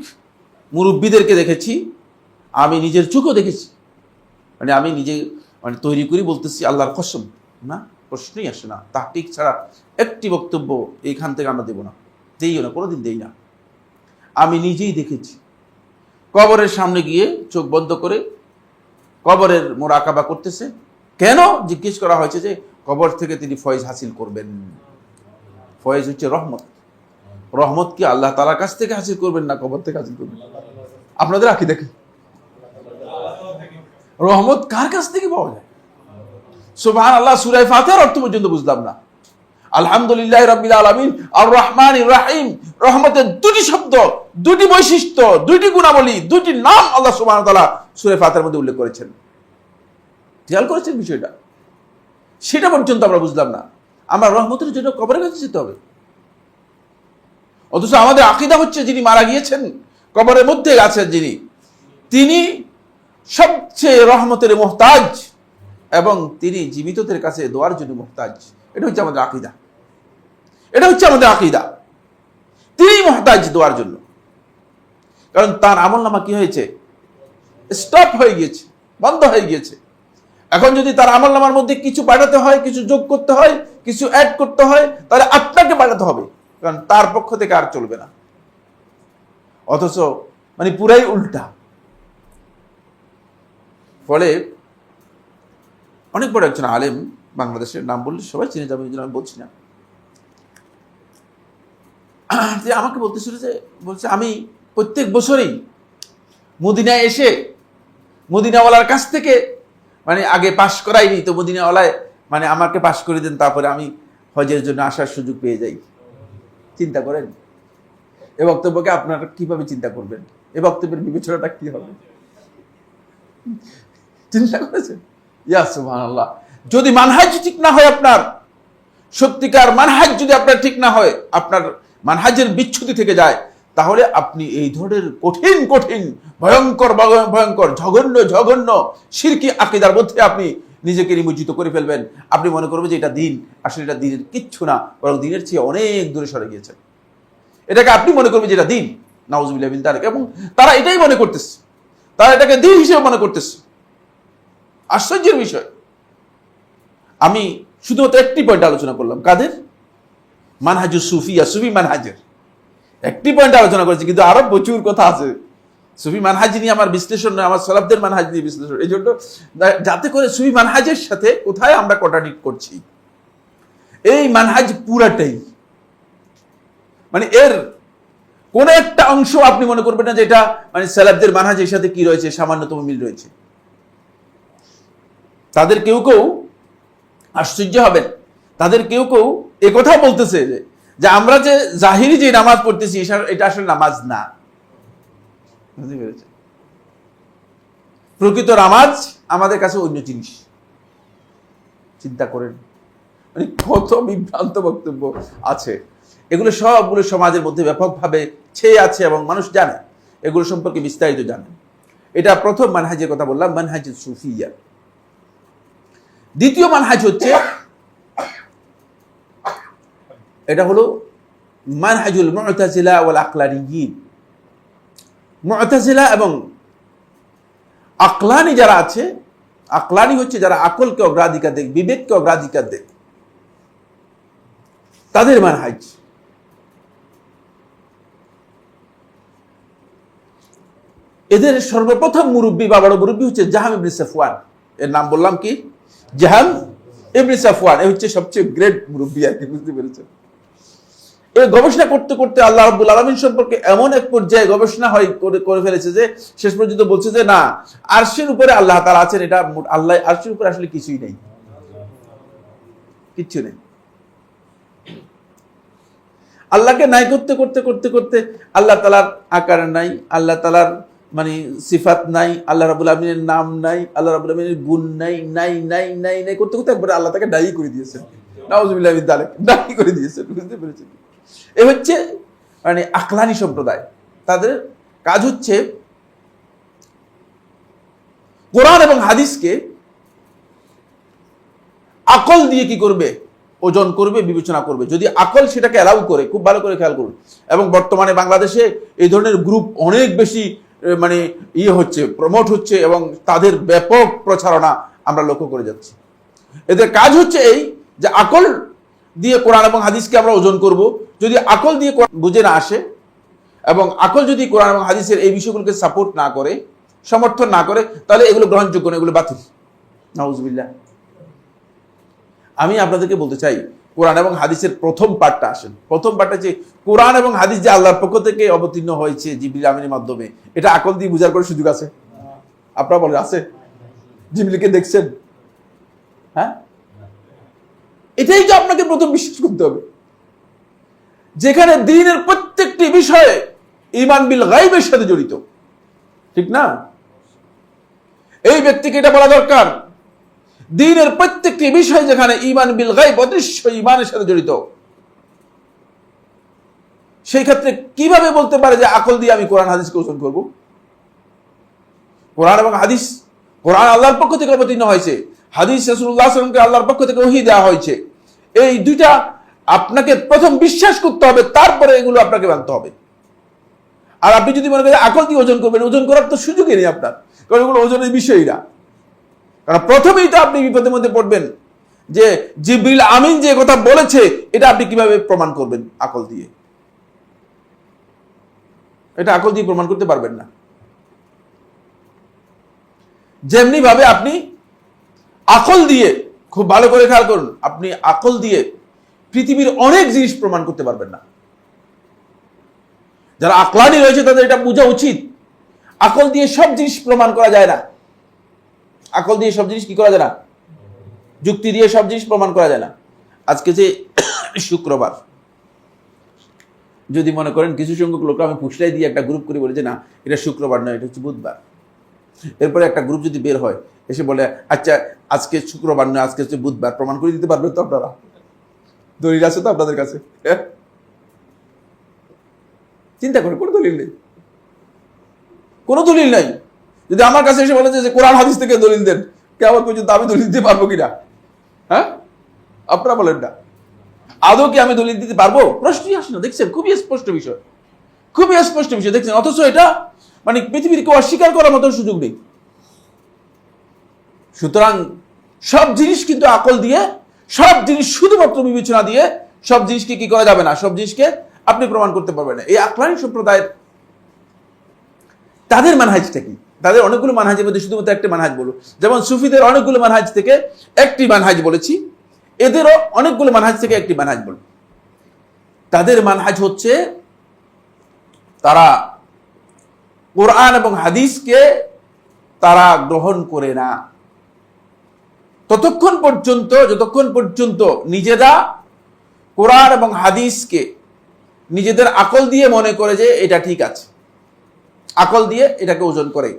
মুরব্বীদেরকে দেখেছি, আমি নিজের চোখেও দেখেছি। মানে আমি নিজে মানে তৈরি করি বলতেছি, আল্লাহর কসম, না প্রশ্নই আসে না। তাহকিক ছাড়া একটি বক্তব্য এইখান থেকে আমরা দেব না, দেইও না, কোনোদিন দেই না। আমি নিজেই দেখেছি কবরের সামনে গিয়ে চোখ বন্ধ করে কবরের মুরাকাবা করতেছে। কেন জিজ্ঞেস করা হয়েছে যে কবর থেকে তিনি ফয়েজ হাসিল করবেন। ফয়েজ হচ্ছে রহমত। রহমত কি আল্লাহ তাআলার কাছ থেকে হাসিল করবেন না কবর থেকে হাসিল করবেন? আপনাদের আঁকি দেখেন, রহমত কার কাছ থেকে পাওয়া যায়? সুবহানাল্লাহ, সূরা ফাতিহার অর্থ পর্যন্ত বুঝলাম না। আলহামদুলিল্লাহ রাব্বিল আলামিন আর রহমানির রহিম, রহমতের দুটি শব্দ, দুটি বৈশিষ্ট্য, দুটি গুণাবলী, দুটি নাম আল্লাহ সুবহানাহু ওয়া তাআলা সূরা ফাতিহার মধ্যে উল্লেখ করেছেন। খেয়াল করেছেন বিষয়টা? সেটা পর্যন্ত আমরা বুঝলাম না। আমরা রহমতের জন্য কবরের কাছে যেতে হবে, অথচ আমাদের আকীদা হচ্ছে যিনি মারা গিয়েছেন, কবরের মধ্যে আছেন যিনি, তিনি সবচেয়ে রহমতের মুহতাজ এবং তিনি জীবিতদের কাছে দোয়ার জন্য মুহতাজ। এটা হচ্ছে আমাদের আকীদা, এটা হচ্ছে আমাদের আকীদা। তিনি মুহতাজ দোয়ার জন্য, কারণ তার আমলনামা কি হয়েছে, স্টপ হয়ে গিয়েছে, বন্ধ হয়ে গিয়েছে। এখন যদি তার আমলনামার মধ্যে কিছু বাড়াতে হয়, কিছু যোগ করতে হয়, কিছু অ্যাড করতে হয়, তাহলে আপনাকে বাড়াতে হবে, কারণ তার পক্ষ থেকে আর চলবে না। অথচ মানে পুরাই উল্টা। ফলে অনেক বড় একজন আলেম, বাংলাদেশের নাম বললে সবাই চিনে যাবে, এই জন্য আমি বলছি না, যে আমাকে বলতেছিল যে বলছে আমি প্রত্যেক বছরই মদিনায় এসে মদিনাওয়ালার কাছ থেকে মানে আগে পাশ করাইনি তো মদিনাওয়ালায় মানে আমাকে পাশ করে দেন, তারপরে আমি হজের জন্য আসার সুযোগ পেয়ে যাই। চিন্তা করেন এ বক্তব্যকে আপনারা কিভাবে চিন্তা করবেন, এ বক্তব্যের বিবেচনাটা কি হবে, চিন্তা করেছেন? ইয়া সুবহানাল্লাহ। যদি মানহাজ ঠিক না হয়, আপনার সত্যিকার মানহাজ যদি আপনার ঠিক না হয়, আপনার মানহাজের বিচ্যুতি থেকে যায়, তাহলে আপনি এই ধরনের কঠিন কঠিন ভয়ঙ্কর ভয়ঙ্কর জঘন্য জঘন্য শিরকি আকীদার মধ্যে আপনি নিজেকে নিমজ্জিত করে ফেলবেন। আপনি মনে করবেন যে এটা দিন, আসলে এটা দিনের কিচ্ছু না, বরং দিনের চেয়ে অনেক দূরে সরে গিয়েছে। এটাকে আপনি মনে করবেন যে এটা দিন, নাউজুবিল্লাহ মিন যালিক, এবং তারা এটাই মনে করতেছে, তারা এটাকে দিন হিসেবে মনে করতেছে। আশ্চর্যের বিষয়। আমি শুধুমাত্র একটি পয়েন্ট আলোচনা করলাম, কাদের? মানহাজুস সুফিয়া, সুফি মানহাজের একটি পয়েন্ট আলোচনা করেছি, কিন্তু আরো প্রচুর কথা আছে। সুফি মানহাজ নিয়ে আমার বিশ্লেষণ নয়, আমার সালাফদের মানহাজ নিয়ে বিশ্লেষণ। এই জন্য যাতে করে সুফি মানহাজের সাথে কোথায় আমরা কন্ট্রাডিক্ট করছি, এই মানহাজ পুরাটাই মানে এর কোন একটা অংশ আপনি মনে করবেন না যে এটা মানে সালাফদের মানহাজের সাথে কি রয়েছে, সামান্যতম মিল রয়েছে। তাদের কেউ কেউ আশ্চর্য হবেন, তাদের কেউ কেউ একথা বলতেছে যে আমরা যে জাহিরি যে নামাজ পড়তেছি এটা আসলে নামাজ না। বুঝতে পেরেছেন? প্রকৃত নামাজ আমাদের কাছে অন্য জিনিস। চিন্তা করেন মানে কত বিভ্রান্ত বক্তব্য আছে। এগুলো সবগুলো সমাজের মধ্যে ব্যাপকভাবে ছেয়ে আছে এবং মানুষ জানে, এগুলো সম্পর্কে বিস্তারিত জানে। এটা প্রথম মানহাজের কথা বললাম, মানহাজ সুফিয়া। দ্বিতীয় মানহাজ হচ্ছে, এটা হলো মানহাজুল মুতাজিলা ওয়াল আকলানিয়িন। মুতাজিলা এবং আকলানি যারা আছে, আকলানি হচ্ছে যারা আকলকে অগ্রাধিকার দেয়, বিবেককে অগ্রাধিকার দেয়, তাদের মানহাজ। এদের সর্বপ্রথম মুরব্বী বা বড় মুরব্বী হচ্ছে জাহাম ইবনে সাফওয়ান। এর নাম বললাম কি? জাহাম ইবনে সাফওয়ান। এ হচ্ছে সবচেয়ে গ্রেট মুরব্বী আর কি। বুঝতে পেরেছেন? এই গবেষণা করতে করতে আল্লাহ রাব্বুল আলামিন সম্পর্কে এমন এক পর্যায়ে গবেষণা করে ফেলেছে যে শেষ পর্যন্ত বলছে যে না, আরশের উপরে আল্লাহ তাআলা আছেন, এটা আল্লাহ আরশের উপরে আসলে কিছুই নেই, কিচ্ছু নেই। আল্লাহকে নাই করতে করতে করতে করতে আল্লাহ তাআলার আকার নাই, আল্লাহ তাআলার মানে সিফাত নাই, আল্লাহ রাব্বুল আলামিনের নাম নাই, আল্লাহ রাব্বুল আলামিনের গুণ নাই, নাই নাই নাই নাই করতে করতে একবারে আল্লাহ তাকে দায়ী করে দিয়েছেন। নাউযুবিল্লাহি মিন যালিক, দায়ী করে দিয়েছেন। বুঝতে পেরেছেন? এ হচ্ছে মানে আকলানি সম্প্রদায়। তাদের কাজ হচ্ছে কোরআন এবং হাদিসকে আকল দিয়ে কি করবে, ওজন করবে, বিবেচনা করবে। যদি আকল সেটাকে অ্যালাউ করে, খুব ভালো করে খেয়াল করুন। এবং বর্তমানে বাংলাদেশে এই ধরনের গ্রুপ অনেক বেশি মানে হচ্ছে, প্রমোট হচ্ছে, এবং তাদের ব্যাপক প্রচারণা আমরা লক্ষ্য করে যাচ্ছি। এদের কাজ হচ্ছে এই যে আকল দিয়ে কোরআন এবং হাদিসকে আমরা ওজন করব। যদি আকল দিয়ে বুঝে না আসে এবং আকল যদি কোরআন এবং হাদিসের এই বিষয়গুলোকে সাপোর্ট না করে, সমর্থন না করে, তাহলে এগুলো গ্রহণযোগ্য না, এগুলো বাতিল। নাউজুবিল্লাহ। আমি আপনাদেরকে বলতে চাই, কোরআন এবং হাদিসের প্রথম পার্টটা আসেন। প্রথম পার্টটা যে কোরআন এবং হাদিস যে আল্লাহর পক্ষ থেকে অবতীর্ণ হয়েছে জিবরিল আমিনের মাধ্যমে, এটা আকল দিয়ে বুঝার কোনো সুযোগ আছে? আপনারা বলেন আছে? জিবরিলকে দেখছেন? হ্যাঁ, এটাই তো আপনাকে প্রথম বিশ্বাস করতে হবে, যেখানে দ্বীনের প্রত্যেকটি বিষয়ে ঈমান বিল গায়বের সাথে জড়িত। ঠিক না? এই ব্যক্তিকে এটা বলা দরকার, দ্বীনের প্রত্যেকটি বিষয় যেখানে ঈমান বিল গায়ব, অদৃশ্য ঈমানের সাথে জড়িত, সেই ক্ষেত্রে কিভাবে বলতে পারে যে আকল দিয়ে আমি কোরআন হাদিসকে ওজন করব? কোরআন এবং হাদিস, কোরআন আল্লাহর পক্ষ থেকে অবতীর্ণ হয়েছে, হাদিস রাসূলুল্লাহ সাল্লাল্লাহু আলাইহি ওয়াসাল্লামকে আল্লাহর পক্ষ থেকে ওহী দেওয়া হয়েছে। এই দুইটা আপনাকে প্রথম বিশ্বাস করতে হবে, তারপরে এগুলো আপনাকে মানতে হবে। আর আপনি যদি মনে করেন আকল দিয়ে ওজন করবেন, ওজন করার তো সুযোগই নেই আপনার, কারণ এগুলো ওজনের বিষয়ই না। কারণ প্রথমেই তো আপনি বিপদের মধ্যে পড়বেন যে জিবরিল আমিন যে কথা বলেছে এটা আপনি কিভাবে প্রমাণ করবেন আকল দিয়ে? এটা আকল দিয়ে প্রমাণ করতে পারবেন না। যেমনি ভাবে আপনি আকল দিয়ে, খুব ভালো করে খেয়াল করুন, আপনি আকল দিয়ে পৃথিবীর অনেক জিনিস প্রমাণ করতে পারবেন না। যারা আকলানি রয়েছে তাদের এটা বোঝা উচিত, আকল দিয়ে সব জিনিস প্রমাণ করা যায় না। আকল দিয়ে সব জিনিস কি করা যায় না? যুক্তি দিয়ে সব জিনিস প্রমাণ করা যায় না। আজকে যে শুক্রবার, যদি মনে করেন কিছু সংখ্যক লোক আমি ফুসলাই দিয়ে একটা গ্রুপ করে বলে যে না এটা শুক্রবার নয়, এটা হচ্ছে বুধবার, এরপরে একটা গ্রুপ যদি বের হয় এসে বলে আচ্ছা আজকে শুক্রবার নয় আজকে হচ্ছে বুধবার, প্রমাণ করে দিতে পারবেন তো আপনারা? দলিল আছে তো আপনাদের কাছে? চিন্তা করে, কোনো দলিল নেই, কোনো দলিল নাই। যদি আমার কাছে এসে বলে যে কোরআন হাদিস থেকে দলিল দেন, কেমন পর্যন্ত আমি দলিল দিতে পারবো কিনা? হ্যাঁ, আপনারা বলেন না, আদৌ কি আমি দলিল দিতে পারবো? প্রশ্নই আসে না। দেখছেন, খুবই স্পষ্ট বিষয়, খুবই স্পষ্ট বিষয় দেখছেন, অথচ এটা মানে পৃথিবীর কেউ অস্বীকার করার মতো সুযোগ নেই। সুতরাং সব জিনিস কিন্তু আকল দিয়ে, সব জিনিস শুধুমাত্র বিবেচনা দিয়ে সব জিনিসকে কি করা যাবে না, সব জিনিসকে আপনি প্রমাণ করতে পারবেন না। এই আকলানি সম্প্রদায়ের তাদের মানহাজটা কি? তাদের অনেকগুলো মানহাজের মধ্যে শুধুমাত্র একটা মানহাজ বলো, যেমন সুফিদের অনেকগুলো মানহাজ থেকে একটি মানহাজ বলেছি, এদেরও অনেকগুলো মানহাজ থেকে একটি মানহাজ বলব। তাদের মানহাজ হচ্ছে তারা কোরআন এবং হাদিসকে তারা গ্রহণ করে না যতক্ষণ পর্যন্ত নিজেরা কোরআন এবং হাদিসকে নিজেদের আকল দিয়ে মনে করে যে এটা ঠিক আছে, আকল দিয়ে এটাকে ওজন করে,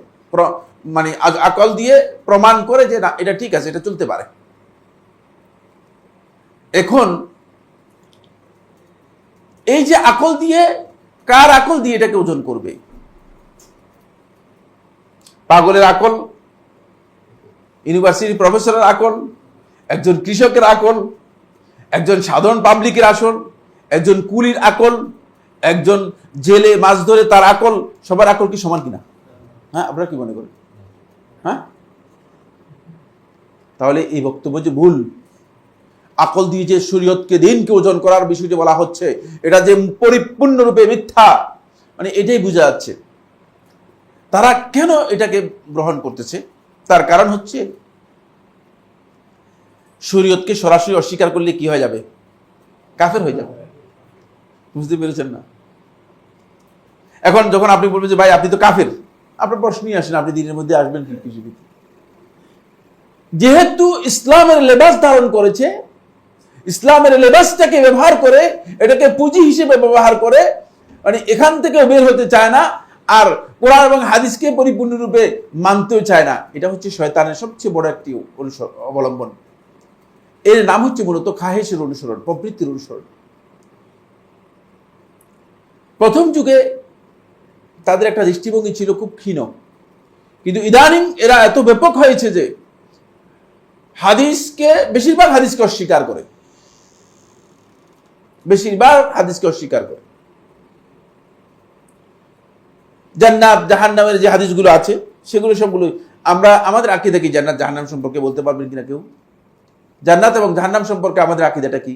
মানে আকল দিয়ে প্রমাণ করে যে না এটা ঠিক আছে, এটা চলতে পারে। এখন এই যে আকল দিয়ে, কার আকল দিয়ে এটাকে ওজন করবে? পাগলের আকল, ইউনিভার্সিটি প্রফেসরের আকল, একজন কৃষকের আকল, একজন সাধারণ পাবলিকের আসল, একজন কুলির আকল, একজন জেলে মাছ ধরে তার আকল, সবার আকল কি সমান কিনা? হ্যাঁ, আপনারা কি মনে করেন? হ্যাঁ, তাহলে এই বক্তব্য যে ভুল। আকল দিয়ে যে শরীয়তকে দিনকে ওজন করার বিষয়টি বলা হচ্ছে, এটা যে পরিপূর্ণরূপে মিথ্যা, মানে এটাই বোঝা যাচ্ছে। তারা কেন এটাকে গ্রহণ করতেছে? তার কারণ হচ্ছে শরীয়তকে সরাসরি অস্বীকার করলে কি হয়ে যাবে? কাফের হয়ে যাবে। বুঝতে পেরেছেন না? এখন যখন আপনি বলবেন যে ভাই আপনি তো কাফের, আপনার প্রশ্নই আসেন আপনি দিনের মধ্যে আসবেন কি পৃথিবীতে? যেহেতু ইসলামের লেবাস ধারণ করেছে, ইসলামের লেবাসটাকে ব্যবহার করে, এটাকে পুঁজি হিসেবে ব্যবহার করে, মানে এখান থেকে বের হতে চায় না, আর কোরআন এবং হাদিসকে পরিপূর্ণরূপে মানতেও চায় না। এটা হচ্ছে শয়তানের সবচেয়ে বড় একটি অবলম্বন। এর নাম হচ্ছে মূলত খাহেশের অনুসরণ, প্রবৃত্তির অনুসরণ। প্রথম যুগে তাদের একটা দৃষ্টিভঙ্গি ছিল খুব ক্ষীণ, কিন্তু ইদানিং এরা এত ব্যাপক হয়েছে যে বেশিরভাগ হাদিসকে অস্বীকার করে, জান্নাত জাহান্নামের যে হাদিসগুলো আছে সেগুলো সবগুলো আমরা আমাদের আকীদা কি জান্নাত জাহান্নাম সম্পর্কে বলতে পারবেন কিনা কেউ? জান্নাত এবং জাহান্নাম সম্পর্কে আমাদের আকীদাটা কি?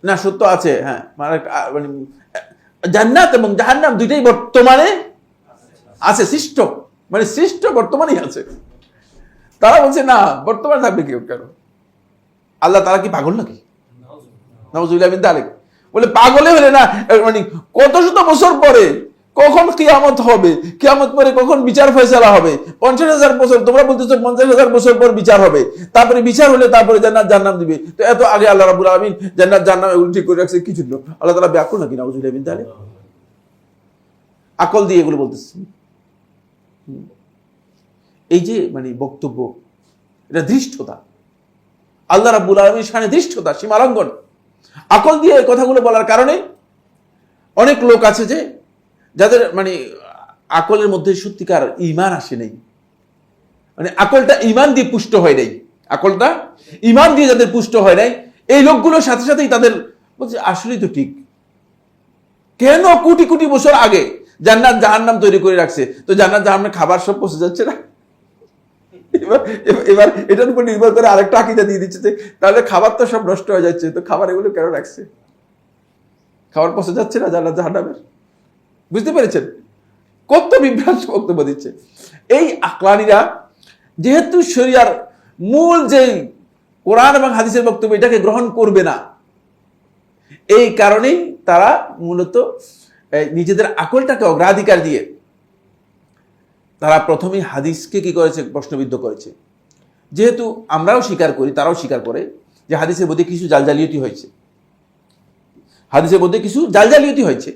না, সত্য আছে, হ্যাঁ, মানে জান্নাত এবং জাহান্নাম দুইটাই বর্তমানে আছে, সৃষ্ট, মানে সৃষ্ট বর্তমানেই আছে। তারা বলছে না বর্তমানে থাকবে কেউ কেন? আল্লাহ তারা কি পাগল নাকি? নাউযুবিল্লাহ মিন যালিক। বলে পাগলে হলে না, মানে কত শত বছর পরে কখন কিয়ামত হবে, কিয়ামত পরে কখন বিচার ফয়সালা হবে, 50,000 বছর, তোমরা বলতেছো 50,000 বছর পর বিচার হবে, তারপরে বিচার হলে তারপরে জান্নাত জাহান্নাম দিবে। তো এত আগে আল্লাহ রাব্বুল আলামিন জান্নাত জাহান্নাম এগুলো ঠিক করে রাখছে কিছু না, আল্লাহ তাআলা ব্যাকুল নাকি? নাউযুবিল্লাহ মিন যালিক। আকল দিয়ে এগুলো বলতেছে। এই যে মানে বক্তব্য, এটা ধৃষ্টতা, আল্লাহ রাব্বুল আলামিনের শানে ধৃষ্টতা, সীমালঙ্ঘন। আকল দিয়ে এই কথাগুলো বলার কারণে অনেক লোক আছে যে যাদের মানে আকলের মধ্যে সত্যিকার ঈমান আসে নাই, মানে আকলটা ঈমান দিয়ে পুষ্ট হয় নাই, আকলটা ঈমান দিয়ে যাদের পুষ্ট হয় নাই, এই লোকগুলোর সাথে সাথেই তাদের বলছে আসলেই তো ঠিক, কেন কোটি কোটি বছর আগে জান্নাত জাহান্নাম তৈরি করে রাখছে, তো জান্নাত জাহান্নামের খাবার সব পচে যাচ্ছে না? এবার এটার উপর নির্ভর করে আরেকটা আকীদা দিয়ে দিচ্ছে যে তাহলে খাবার তো সব নষ্ট হয়ে যাচ্ছে, তো খাবার এগুলো কেন রাখছে? খাবার পচে যাচ্ছে না জান্নাত জাহান্নামের? বুঝতে পেরেছেন কত বিভ্রান্ত বক্তব্য দিচ্ছে এই আকলানিরা? যেহেতু শরিয়ার মূল যে কোরআন এবং হাদিসের বক্তব্য এটাকে গ্রহণ করবে না, এই কারণেই তারা মূলত নিজেদের আকলটাকে অগ্রাধিকার দিয়ে তারা প্রথমেই হাদিসকে কি করেছে, প্রশ্নবিদ্ধ করেছে। যেহেতু আমরাও স্বীকার করি, তারাও স্বীকার করে যে হাদিসের মধ্যে কিছু জালজালিয়াতি হয়েছে, হাদিসের মধ্যে কিছু জালজালিয়াতি হয়েছে,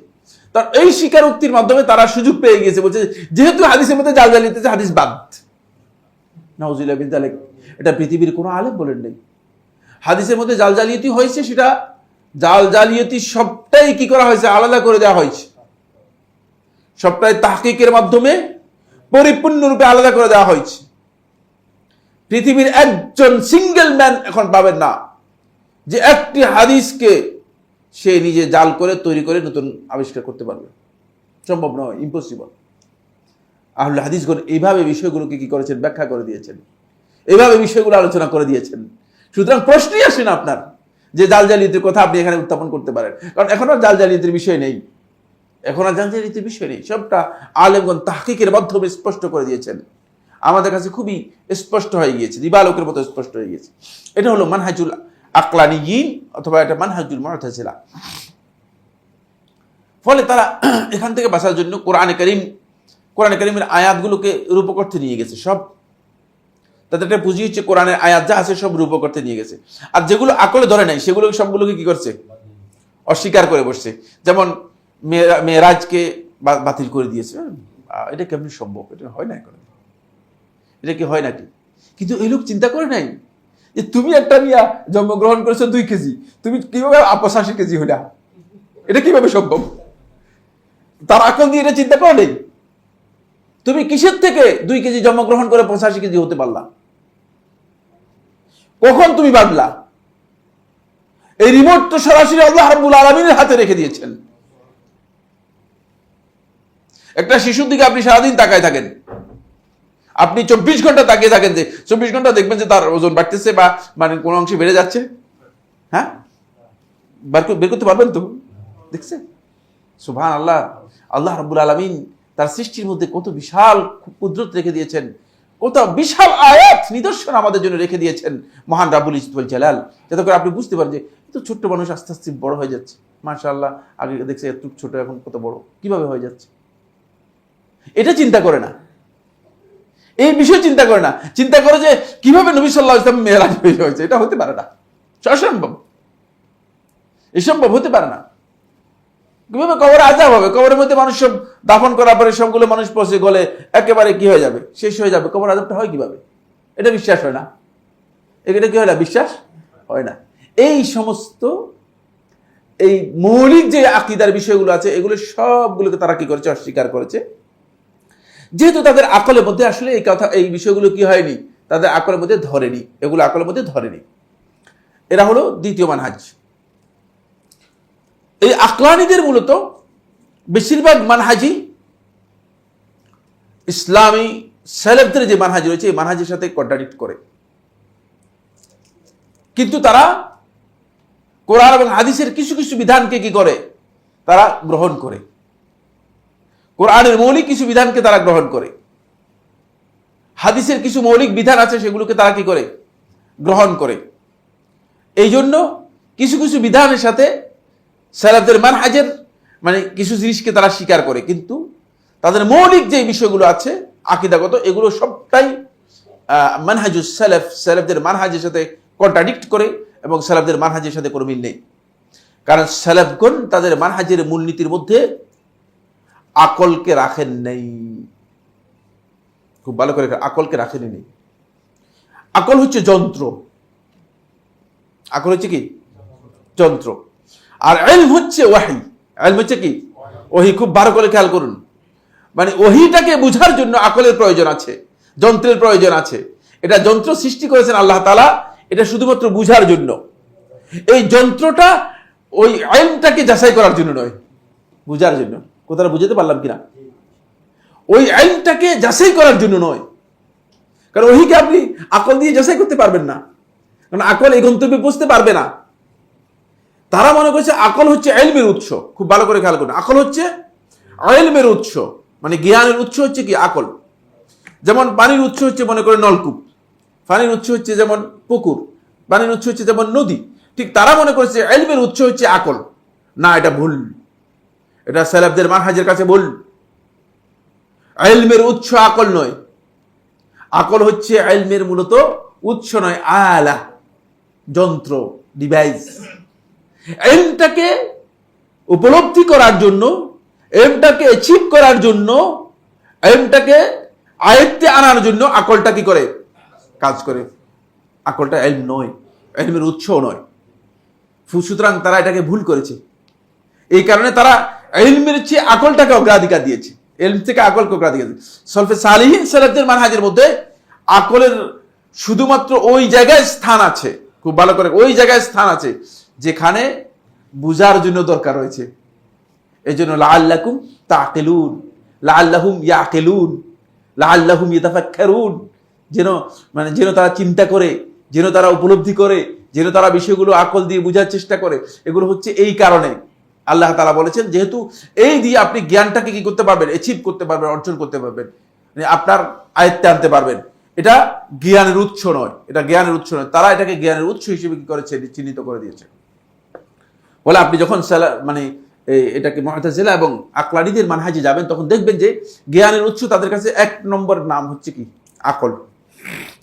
তার এই স্বীকারোক্তির মাধ্যমে তারা সুযোগ পেয়ে গিয়েছে, বলছে যেহেতু হাদিসের মধ্যে জালজালিয়াতি আছে, হাদিস বাদ। নাউযুবিল্লাহ মিন যালিক। এটা পৃথিবীর কোনো আলেম বলেন নাই। হাদিসের মধ্যে জালজালিয়াতি হয়েছে, সেটা জালজালিয়াতি সবটাই কি করা হয়েছে, আলাদা করে দেওয়া হয়েছে, সবটাই তাহকিকের মাধ্যমে পরিপূর্ণরূপে আলাদা করে দেওয়া হয়েছে। পৃথিবীর একজন সিঙ্গেল ম্যান এখন পাবেন না যে একটি হাদিসকে সে নিজে জাল করে তৈরি করে নতুন আবিষ্কার করতে পারবে, সম্ভব নয়, ইম্পসিবল। আহলে হাদিসগণ এইভাবে বিষয়গুলোকে কি করেছেন, ব্যাখ্যা করে দিয়েছেন, এইভাবে বিষয়গুলো আলোচনা করে দিয়েছেন। সুতরাং প্রশ্নই আসে না আপনার যে জালজালিয়াতির কথা আপনি এখানে উত্থাপন করতে পারেন, কারণ এখন আর জালজালিয়াতির বিষয় নেই, এখন আর জালজালিয়াতির বিষয় নেই, সবটা আলেমগণ তাহকিকের মাধ্যমে স্পষ্ট করে দিয়েছেন। আমাদের কাছে খুবই স্পষ্ট হয়ে গিয়েছে, দিবালোকের মতো স্পষ্ট হয়ে গিয়েছে। এটা হলো মানহাজুল আকলানিয়িন অথবা এটা মানহাজুল মুতাজিলা। ফলে তারা এখান থেকে বাঁচার জন্য কোরআনে কারীমের আয়াতগুলোকে রূপক অর্থে নিয়ে গেছে। সব তাদের একটা পুঁজি হচ্ছে কোরআনের আয়াত যা আছে সব রূপক অর্থে নিয়ে গেছে, আর যেগুলো আকলে ধরে নাই সেগুলো সবগুলোকে কি করছে, অস্বীকার করে বসছে। যেমন মেরাজকে বাতিল করে দিয়েছে, এটা কেমনি সম্ভব, এটা হয় না, এটা কি হয় নাকি? কিন্তু এই লোক চিন্তা করে নাই যে তুমি একটা মিয়া জন্মগ্রহণ করেছো 2 কেজি, তুমি কিভাবে 85 কেজি হইলা, এটা কিভাবে সম্ভব? তার আকল দিয়ে এটা চিন্তা করে নেই। তুমি কিসের থেকে 2 কেজি জন্মগ্রহণ করে 85 কেজি হতে পারলা? কখন তুমি বাঁধলা? এই রিমোট তো সরাসরি আল্লাহ রাব্বুল আলামিনের হাতে রেখে দিয়েছেন। একটা শিশুর দিকে আপনি সারাদিন তাকায় থাকেন, আপনি 24 ঘন্টা তাকিয়ে থাকেন, যে 24 ঘন্টা দেখবেন যে তার ওজন বাড়তেছে বা মানে কোন অংশে বেড়ে যাচ্ছে। হ্যাঁ, বের করতে পারবেন তো? দেখছেন? সুবহানাল্লাহ। আল্লাহ রাব্বুল আলামিন তার সৃষ্টির মধ্যে কত বিশাল কুদরত রেখে দিয়েছেন, কত বিশাল আয়াত নিদর্শন আমাদের জন্য রেখে দিয়েছেন মহান রাব্বুল ইজ্জত ওয়াল জালাল, যাতে করে আপনি বুঝতে পারেন যে এত ছোট্ট মানুষ আস্তে আস্তে বড় হয়ে যাচ্ছে। মাশাআল্লাহ, আগে দেখছে এত ছোট, এখন কত বড়, কিভাবে হয়ে যাচ্ছে। এটা চিন্তা করে না, এই বিষয় চিন্তা করে না, চিন্তা করে যে কিভাবে নবী সাল্লাল্লাহু আলাইহি ওয়াসাল্লাম মেরাজ হয়েছে। এটা হতে পারে না, অসম্ভব, এসম্ভব হতে পারে না। কিভাবে কবরে আযাব হবে, কবরের মধ্যে মানুষ সব দাফন করার পরে সবগুলো মানুষ পচে গলে একেবারে কি হয়ে যাবে, শেষ হয়ে যাবে, কবর আযাবটা হয় কিভাবে? এটা বিশ্বাস হয় না, এটা কি হয় না, বিশ্বাস হয় না। এই সমস্ত এই মৌলিক যে আকীদার বিষয়গুলো আছে এগুলো সবগুলোকে তারা কি করেছে, অস্বীকার করেছে। যেহেতু তাদের আকলের মধ্যে আসলে এই কথা, এই বিষয়গুলো কি হয়নি, তাদের আকলের মধ্যে ধরেনি, এগুলো আকলের মধ্যে ধরেনি। এরা হলো দ্বিতীয় মানহাজ। এই আকলানিদের মূলত বেশিরভাগ মানহাজি ইসলামী সালেফদের যে মানহাজ রয়েছে এই মানহাজের সাথে কন্ট্রাডিক্ট করে, কিন্তু তারা কোরআন এবং হাদিসের কিছু কিছু বিধানকে কি করে, তারা গ্রহণ করে। কোরআনের মৌলিক কিছু বিধানকে তারা গ্রহণ করে, হাদিসের কিছু মৌলিক বিধান আছে সেগুলোকে তারা কি করে, গ্রহণ করে। এই জন্য কিছু কিছু বিধানের সাথে সালাফদের মানহাজের মানে কিছু জিনিসকে তারা স্বীকার করে, কিন্তু তাদের মৌলিক যে বিষয়গুলো আছে আকীদাগত, এগুলো সবটাই মানহাজুস সালাফ, সালাফদের মানহাজের সাথে কন্ট্রাডিক্ট করে এবং সালাফদের মানহাজের সাথে কোনো মিল নেই। কারণ সালাফগণ তাদের মানহাজের মূলনীতির মধ্যে আকলকে রাখেন নাই, খুব ভালো করে আকলকে রাখেনি নেই। আকল হচ্ছে যন্ত্র, আকল হচ্ছে কি, যন্ত্র। আর ইলম হচ্ছে ওয়াহী, ইলম হচ্ছে কি, ওহী। খুব ভালো করে খেয়াল করুন, মানে ওহীটাকে বোঝার জন্য আকলের প্রয়োজন আছে, যন্ত্রের প্রয়োজন আছে। এটা যন্ত্র সৃষ্টি করেছেন আল্লাহ তাআলা, এটা শুধুমাত্র বুঝার জন্য। এই যন্ত্রটা ওই ইলমটাকে যাচাই করার জন্য নয়, বুঝার জন্য। কথাটা বুঝাতে পারলাম কিনা? ওই ইলমটাকে যাচাই করার জন্য নয়, কারণ ওহিকে আপনি আকল দিয়ে যাচাই করতে পারবেন না, কারণ আকল এই গন্তব্যে পৌঁছতে পারবে না। তারা মনে করছে আকল হচ্ছে ইলমের উৎস। খুব ভালো করে খেয়াল করুন, আকল হচ্ছে ইলমের উৎস, মানে জ্ঞানের উৎস হচ্ছে কি আকল। যেমন পানির উৎস হচ্ছে মনে করে নলকূপ, পানির উৎস হচ্ছে যেমন পুকুর, পানির উৎস হচ্ছে যেমন নদী। ঠিক তারা মনে করছে ইলমের উৎস হচ্ছে আকল। না, এটা ভুল, এটা সালাফদের মানহাজের কাছে ভুল। ইলমের উৎস আকল নয়, আকল হচ্ছে ইলমের মূলত উৎস নয়, আলা, যন্ত্র, ডিভাইস। ইলমটাকে উপলব্ধি করার জন্য, ইলমটাকে অ্যাচিভ করার জন্য, ইলমটাকে আয়ত্তে আনার জন্য আকলটা কি করে? কাজ করে। আকলটা ইলম নয়, ইলমের উৎসও নয়। সুতরাং তারা এটাকে ভুল করেছে। এই কারণে তারা ইলমের চেয়ে আকলটাকে অগ্রাধিকার দিয়েছে, ইলম থেকে আকলকে অগ্রাধিকার দিয়েছে। সলফে সালিহিন সালাফদের মানহাজের মধ্যে আকলের শুধুমাত্র ওই জায়গায় স্থান আছে, খুব ভালো করে, ওই জায়গায় স্থান আছে যেখানে বুঝার জন্য দরকার রয়েছে। এই জন্য লাআল্লাকুম তাকিলুন, লাআল্লাহুম ইয়াকিলুন, লাআল্লাহুম ইয়াতাফাক্কারুন, যেন তারা চিন্তা করে, যেন তারা উপলব্ধি করে, যেন তারা বিষয়গুলো আকল দিয়ে বোঝার চেষ্টা করে। এগুলো হচ্ছে এই কারণে আল্লাহ তাআলা বলেছেন, যেহেতু এই দিয়ে আপনি জ্ঞানটাকে কি করতে পারবেন? অ্যাচিভ করতে পারবেন, অর্জন করতে পারবেন, আপনার আয়ত্তে আনতে পারবেন। এটা জ্ঞানের উৎস নয়, এটা জ্ঞানের উৎস নয়। তারা এটাকে জ্ঞানের উৎস হিসেবে কি করেছে? চিহ্নিত করে দিয়েছে। বলে আপনি যখন এটাকে মুতাজিলা এবং আকলারিদের মানহাজে যাবেন, তখন দেখবেন যে জ্ঞানের উৎস তাদের কাছে 1 নম্বর নাম হচ্ছে কি? আকল।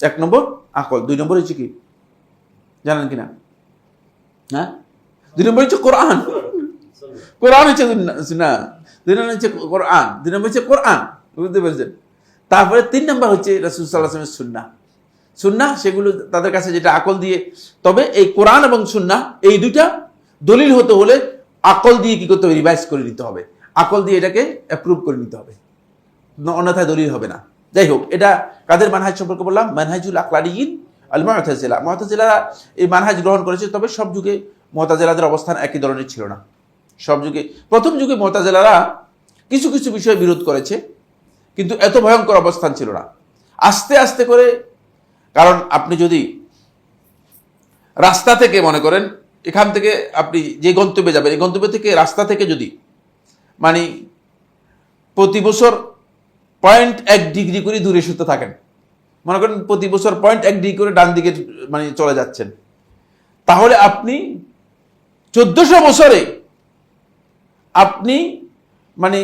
1 নম্বর আকল। 2 নম্বর হচ্ছে কি জানেন কিনা? হ্যাঁ, 2 নম্বর হচ্ছে কোরআন। কোরআন হচ্ছে না, 2 নম্বর হচ্ছে কোরআন, 2 নম্বর হচ্ছে কোরআন, বুঝতে পেরেছেন? তারপরে 3 নম্বর হচ্ছে রাসূল সাল্লাল্লাহু আলাইহি ওয়াসাল্লামের সুন্নাহ। সুন্নাহ সেগুলো তাদের কাছে যেটা আকল দিয়ে। তবে এই কোরআন এবং সুন্নাহ এই দুইটা দলিল হতে হলে আকল দিয়ে কি করতে হবে? রিভাইজ করে নিতে হবে, আকল দিয়ে এটাকে অ্যাপ্রুভ করে নিতে হবে, অন্যথায় দলিল হবে না। যাই হোক, এটা কাদের মানহাজ সম্পর্কে বললাম? মানহাজুল আকলারিয়িন আল মুতাজিলা। মুতাজিলারা এই মানহাজ গ্রহণ করেছে, তবে সব যুগে মুতাজিলাদের অবস্থান একই ধরনের ছিল না। সব যুগে, প্রথম যুগে মুতাজিলারা কিছু কিছু বিষয় বিরোধ করেছে, কিন্তু এত ভয়ঙ্কর অবস্থান ছিল না। আস্তে আস্তে করে, কারণ আপনি যদি রাস্তা থেকে মনে করেন, এখান থেকে আপনি যে গন্তব্যে যাবেন, এই গন্তব্য থেকে রাস্তা থেকে যদি মানে প্রতি বছর 0.1 ডিগ্রি করে দূরে সরতে থাকেন, মনে করেন প্রতি বছর 0.1 ডিগ্রি করে ডান দিকে মানে চলে যাচ্ছেন, তাহলে আপনি 1400 বছরে আপনি মানে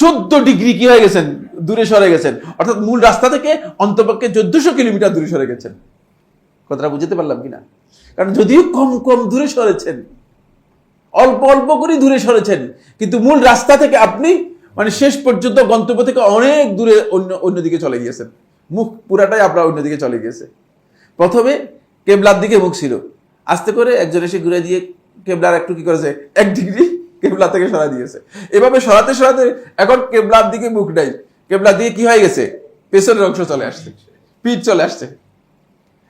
14 ডিগ্রি কি হয়ে গেছেন? দূরে সরে গেছেন। অর্থাৎ মূল রাস্তা থেকে অন্তপক্ষে 1400 কিলোমিটার দূরে সরে গেছেন। কথাটা বুঝতে পারলাম কিনা? কারণ যদিও কম কম দূরে সরেছেন, অল্প অল্প করে দূরে সরেছেন, কিন্তু মূল রাস্তা থেকে আপনি মানে শেষ পর্যন্ত গন্তব্য থেকে অনেক দূরে অন্যদিকে চলে গিয়েছেন। মুখ পুরাটাই আপনার অন্যদিকে চলে গিয়েছে। প্রথমে কেবলার দিকে মুখ ছিল, আস্তে করে একজন এসে ঘুরে দিয়ে কেবলার একটু কি করেছে? 1 ডিগ্রি কেবলা থেকে সরা দিয়েছে। এভাবে সরাতে সরাতে এখন কেবলার দিকে মুখ নাই, কেবলা দিয়ে কি হয়ে গেছে? পেছনের অংশ চলে আসছে, পিঠ চলে আসছে।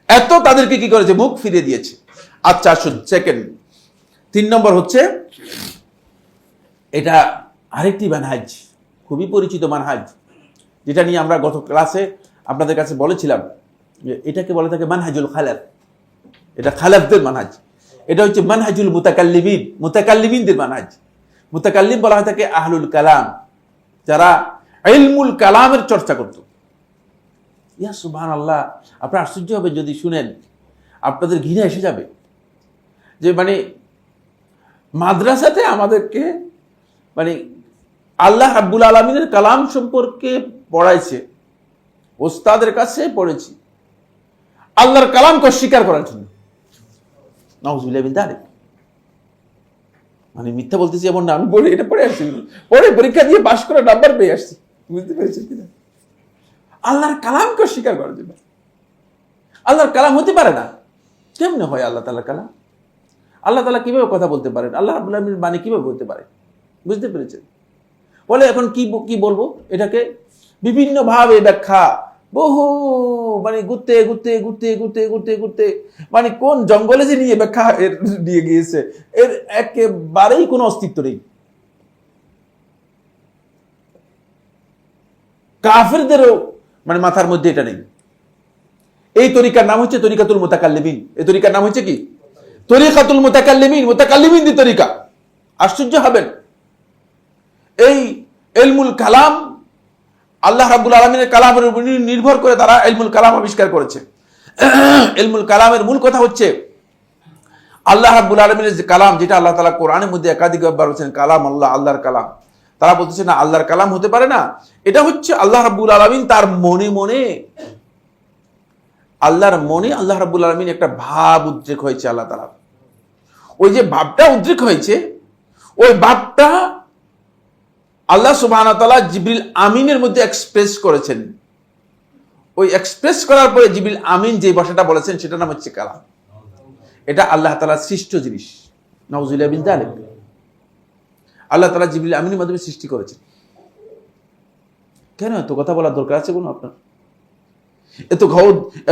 এত তাদেরকে কি করেছে? মুখ ফিরে দিয়েছে। আচ্ছা, আসুন সেকেন্ড, 3 নম্বর হচ্ছে, এটা আরেকটি মানহাজ, খুবই পরিচিত মানহাজ, যেটা নিয়ে আমরা গত ক্লাসে আপনাদের কাছে বলেছিলাম যে এটাকে বলে থাকে মানহাজুল খালাফ। এটা খালাফদের মানহাজ। এটা হচ্ছে মানহাজুল মুতাকাল্লিমিন, মুতাকাল্লিমিনদের মানহাজ। মুতাকাল্লিম বলা হয় থাকে আহলুল কালাম, যারা ইলমুল কালামের চর্চা করত। ইয়া সুবহানাল্লাহ, আপনারা আশ্চর্য হবে যদি শুনেন, আপনাদের ঘৃণা এসে যাবে যে মানে মাদ্রাসাতে আমাদেরকে মানে আল্লাহ রাব্বুল আলামিনের কালাম সম্পর্কে পড়াইছে, ওস্তাদের কাছে পড়েছি আল্লাহর কালামকে অস্বীকার করার জন্য। নাউযুবিল্লাহি মিন যালিক। মানে মিথ্যা বলতেছি এমন না, আমি পড়ে এটা পড়ে আসছি, পড়ে পরীক্ষা দিয়ে পাশ করে নাম্বার পেয়ে আসছি। বুঝতে পেরেছেন কিনা? আল্লাহর কালামকে অস্বীকার করার জন্য। আল্লাহর কালাম হতে পারে না। কেমনে হয় আল্লাহ তাআলার কালাম? আল্লাহ তাআলা কিভাবে কথা বলতে পারেন? আল্লাহ রাব্বুল আলামিন বাণী কিভাবে বলতে পারে? বুঝতে পেরেছেন? বলে এখন কি বলবো? এটাকে বিভিন্ন ভাবে ব্যাখ্যা বহু মানে ঘুরতে ঘুরতে ঘুরতে ঘুরতে ঘুরতে ঘুরতে মানে কোন জঙ্গলে যে নিয়ে ব্যাখ্যা দিয়ে গিয়েছে, এর একেবারেই কোনো অস্তিত্ব নেই। কাফেরদেরও মানে মাথার মধ্যে এটা নেই। এই তরিকার নাম হচ্ছে তরিকাতুল মুতাকাল্লিমিন। এই তরিকার নাম হচ্ছে কি? তরিকাতুল মুতাকাল্লিমিন, মুতাকাল্লিমিনদের তরিকা। আশ্চর্য হবেন, এই ইলমুল কালাম, আল্লাহ রাব্বুল আলামিনের কালামের উপর নির্ভর করে তারা ইলমুল কালাম আবিষ্কার করেছে। ইলমুল কালামের মূল কথা হচ্ছে আল্লাহ রাব্বুল আলামিনের যে কালাম, যেটা আল্লাহ তাআলা কোরআনের মধ্যে একাধিকবার বলেছেন কালাম আল্লাহ, আল্লাহর কালাম। তারা বলতেছে না, আল্লাহর কালাম হতে পারে না। এটা হচ্ছে আল্লাহ রাব্বুল আলামিন তার মনে মনে, আল্লাহর মনে আল্লাহ রাব্বুল আলামিন একটা ভাব উদ্রেক হয়েছে আল্লাহ তাআলা। ওই যে ভাবটা উদ্রেক হয়েছে, ওই ভাবটা আল্লাহ সুবহানাহু ওয়া তাআলা জিবরিল আমিনের মধ্যে এক্সপ্রেস করেছেন। ওই এক্সপ্রেস করার পরে জিবরিল আমিন যে ভাষাটা বলেছেন সেটার নাম হচ্ছে কালাম। এটা আল্লাহ তাআলার সৃষ্ট জিনিস। নাউযুবিল্লাহি মিন যালিক। আল্লাহ তাআলা জিবরিল আমিনের মাধ্যমে সৃষ্টি করেছেন। কেন এত কথা বলার দরকার আছে কোনো আপনার?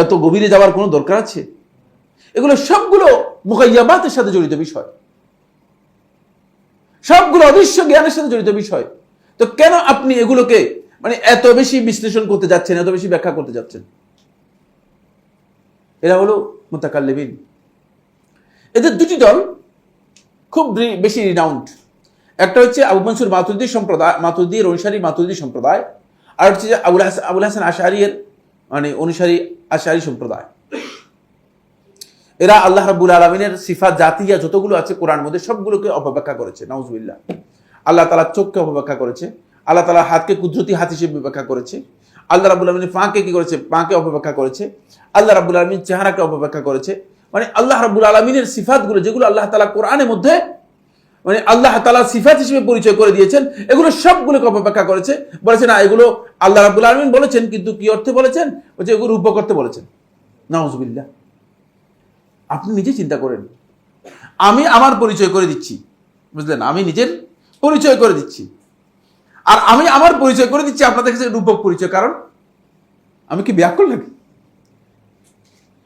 এত গভীরে যাওয়ার কোনো দরকার আছে? এগুলো সবগুলো মুগাইয়াবাতের সাথে জড়িত বিষয়, সবগুলো অদৃশ্য জ্ঞানের সাথে জড়িত বিষয়। তো কেন আপনি এগুলোকে মানে এত বেশি বিশ্লেষণ করতে যাচ্ছেন, এত বেশি ব্যাখ্যা করতে যাচ্ছেন? এরা হলো মুতাকাল্লিমিন। এদের দুটি দল খুব বেশি রিনাউন্ড। একটা হচ্ছে আবু মনসুর মাতুরিদি সম্প্রদায়, মাতুরিদির অনুসারী মাতুরিদি সম্প্রদায়। আর হচ্ছে যে আবুল হাসান আশআরীর মানে অনুসারী আশআরী সম্প্রদায়। এরা আল্লাহ রাব্বুল আলামিনের সিফাত জাতিয়া যতগুলো আছে কোরআন মধ্যে সবগুলোকে অপব্যাখ্যা করেছে। নাউজুবিল্লাহ। আল্লাহ তাআলা চোখকে অপব্যাখ্যা করেছে, আল্লাহ তাআলা হাতকে কুদরতি হাত হিসেবে ব্যাখ্যা করেছে, আল্লাহ রাব্বুল আলামিন পাকে কি করেছে, পাকে অপব্যাখ্যা করেছে, আল্লাহ রাব্বুল আলামিন চেহারাকে অপব্যাখ্যা করেছে। মানে আল্লাহ রাব্বুল আলামিনের সিফাতগুলো যেগুলো আল্লাহ তাআলা কোরআনের মধ্যে মানে আল্লাহ তাআলা সিফাত হিসেবে পরিচয় করে দিয়েছেন, এগুলো সবগুলোকে অপব্যাখ্যা করেছে। বলেছে না এগুলো আল্লাহ রাব্বুল আলামিন বলেছেন, কিন্তু কি অর্থে বলেছেন? বলছে এগুলো রূপক অর্থে বলেছেন। নাউজুবিল্লাহ। আপনি নিজে চিন্তা করেন, আমি আমার পরিচয় করে দিচ্ছি, বুঝলেন? আমি নিজের পরিচয় করে দিচ্ছি, আর আমি আমার পরিচয় করে দিচ্ছি আপনাদের কাছে রূপক পরিচয়। কারণ আমি কি ব্যাকুল নাকি?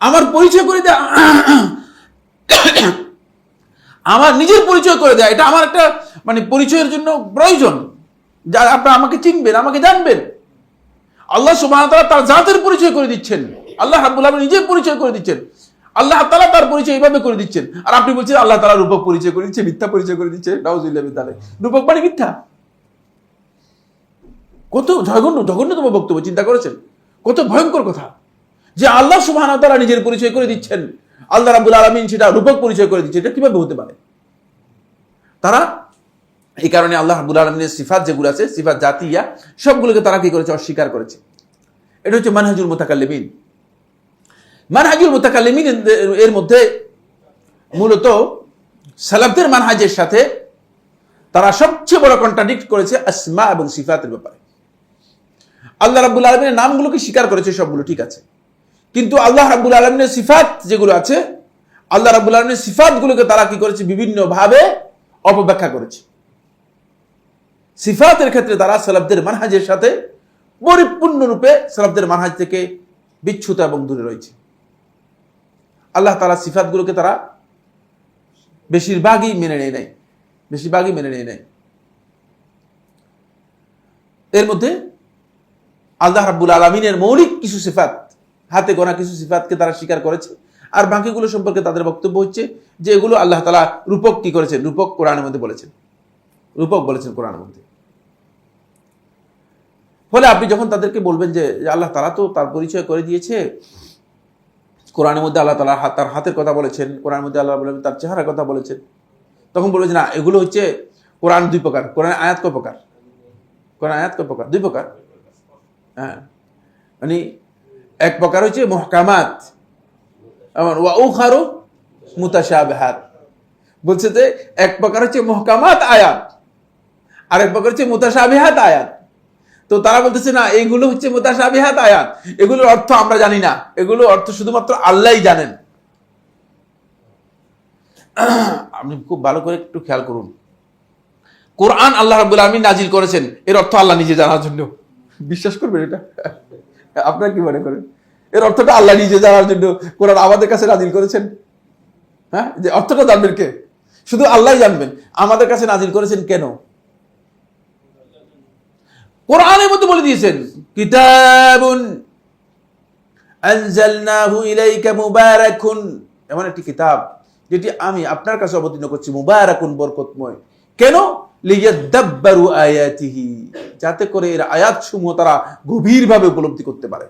আমার পরিচয় করে দেয়া, আমার নিজের পরিচয় করে দেয়া, এটা আমার একটা মানে পরিচয়ের জন্য প্রয়োজন। যা আপনারা আমাকে চিনবেন, আমাকে জানবেন। আল্লাহ সুবহানাহু ওয়া তাআলা তার জাতের পরিচয় করে দিচ্ছেন, আল্লাহ রাব্বুল আলামিন নিজের পরিচয় করে দিচ্ছেন, আল্লাহ তাআলা তার পরিচয় এইভাবে করে দিচ্ছেন। আর আপনি বলছেন আল্লাহ তাআলা রূপক পরিচয় করে দিচ্ছে, মিথ্যা পরিচয় করে দিচ্ছে। নাউযুবিল্লাহি মিন যালিক। রূপক মানে মিথ্যা। কত জঘন্যতম বক্তব্য, চিন্তা করেছেন? কত ভয়ঙ্কর কথা যে আল্লাহ সুবহানাহু ওয়া তাআলা নিজের পরিচয় করে দিচ্ছেন, আল্লাহ রাব্বুল আলামিন সেটা রূপক পরিচয় করে দিচ্ছে। এটা কিভাবে হতে পারে? তারা এই কারণে আল্লাহ রাব্বুল আলামিনের সিফাত যেগুলো আছে, সিফাত জাতিয়া, সবগুলোকে তারা কি করেছে? অস্বীকার করেছে। এটা হচ্ছে মানহাজুল মুতাকাল্লিমিন। মানহাজুল মুতাকাল্লিমিন এর মধ্যে মূলত সালাফদের মানহাজের সাথে তারা সবচেয়ে বড় কন্ট্রাডিক্ট করেছে আসমা এবং সিফাতের ব্যাপারে। আল্লাহ রাব্বুল আলামিনের নামগুলোকে স্বীকার করেছে, সবগুলো ঠিক আছে, কিন্তু আল্লাহ রাব্বুল আলামিনের সিফাত যেগুলো আছে, আল্লাহ রাব্বুল আলামিনের সিফাতগুলোকে তারা কি করেছে? বিভিন্ন ভাবে অপব্যাখ্যা করেছে। সিফাতের ক্ষেত্রে তারা সালাফদের মানহাজের সাথে পরিপূর্ণরূপে সালাফদের মানহাজ থেকে বিচ্যুত এবং দূরে রয়েছে। আল্লাহ তাআলা সিফাতগুলোকে তারা বেশিরভাগই মেনে নেয় নাই, বেশিরভাগই মেনে নেয় নাই। এর মধ্যে আল্লাহ রাব্বুল আলামিনের মৌলিক কিছু সিফাত, হাতে গোনা কিছু সিফাতকে তারা স্বীকার করেছে, আর বাকিগুলো সম্পর্কে তাদের বক্তব্য হচ্ছে যে এগুলো আল্লাহ তাআলা রূপক কি করেছেন? রূপক কোরআনের মধ্যে বলেছেন, রূপক বলেছেন কোরআনের মধ্যে। ফলে আপনি যখন তাদেরকে বলবেন যে আল্লাহ তাআলা তো তার পরিচয় করে দিয়েছে, কোরআনের মধ্যে আল্লাহ তাআলা তার হাতের কথা বলেছেন, কোরআনের মধ্যে আল্লাহ রাব্বুল আলামিন তার চেহারার কথা বলেছেন, তখন বলবে যে না এগুলো হচ্ছে কোরআন দুই প্রকার। কোরআন আয়াত কয় প্রকার? কোরআন আয়াত কয় প্রকার? দুই প্রকার। হ্যাঁ, মানে এক প্রকার হচ্ছে মুহকামাত ওয়া উখারু মুতাশাবিহাত। বলছে যে এক প্রকার হচ্ছে মুহকামাত আয়াত, আর এক প্রকার হচ্ছে মুতাশাবিহাত আয়াত। তো তারা বলতেছে না এইগুলো হচ্ছে মুতাশাবিহাত আয়াত, এগুলোর অর্থ আমরা জানি না, এগুলোর অর্থ শুধুমাত্র আল্লাহই জানেন। আপনি খুব ভালো করে একটু খেয়াল করুন, কোরআন আল্লাহ রাব্বুল আলামিন নাজিল করেছেন, এর অর্থ আল্লাহ নিজে জানার জন্য। বিশ্বাস করবেন এটা? আপনারা কি মনে করেন এর অর্থটা আল্লাহ নিজে জানার জন্য কোরআন আমাদের কাছে নাজিল করেছেন? হ্যাঁ, যে অর্থটা জানবেন কে? শুধু আল্লাহ জানবেন। আমাদের কাছে নাজিল করেছেন কেন? কোরআনের মধ্যে বলে দিয়েছেন কিতাবুন আনজালনাহু ইলাইকা মুবারাকুন, এমন একটি কিতাব যেটি আমি আপনার কাছে অবতীর্ণ করছি, মুবারাকুন, বরকতময়। কেন? লিয়াদাব্বারু আয়াতিহি, যাতে করে এর আয়াতসমূহ তারা গভীরভাবে উপলব্ধি করতে পারে,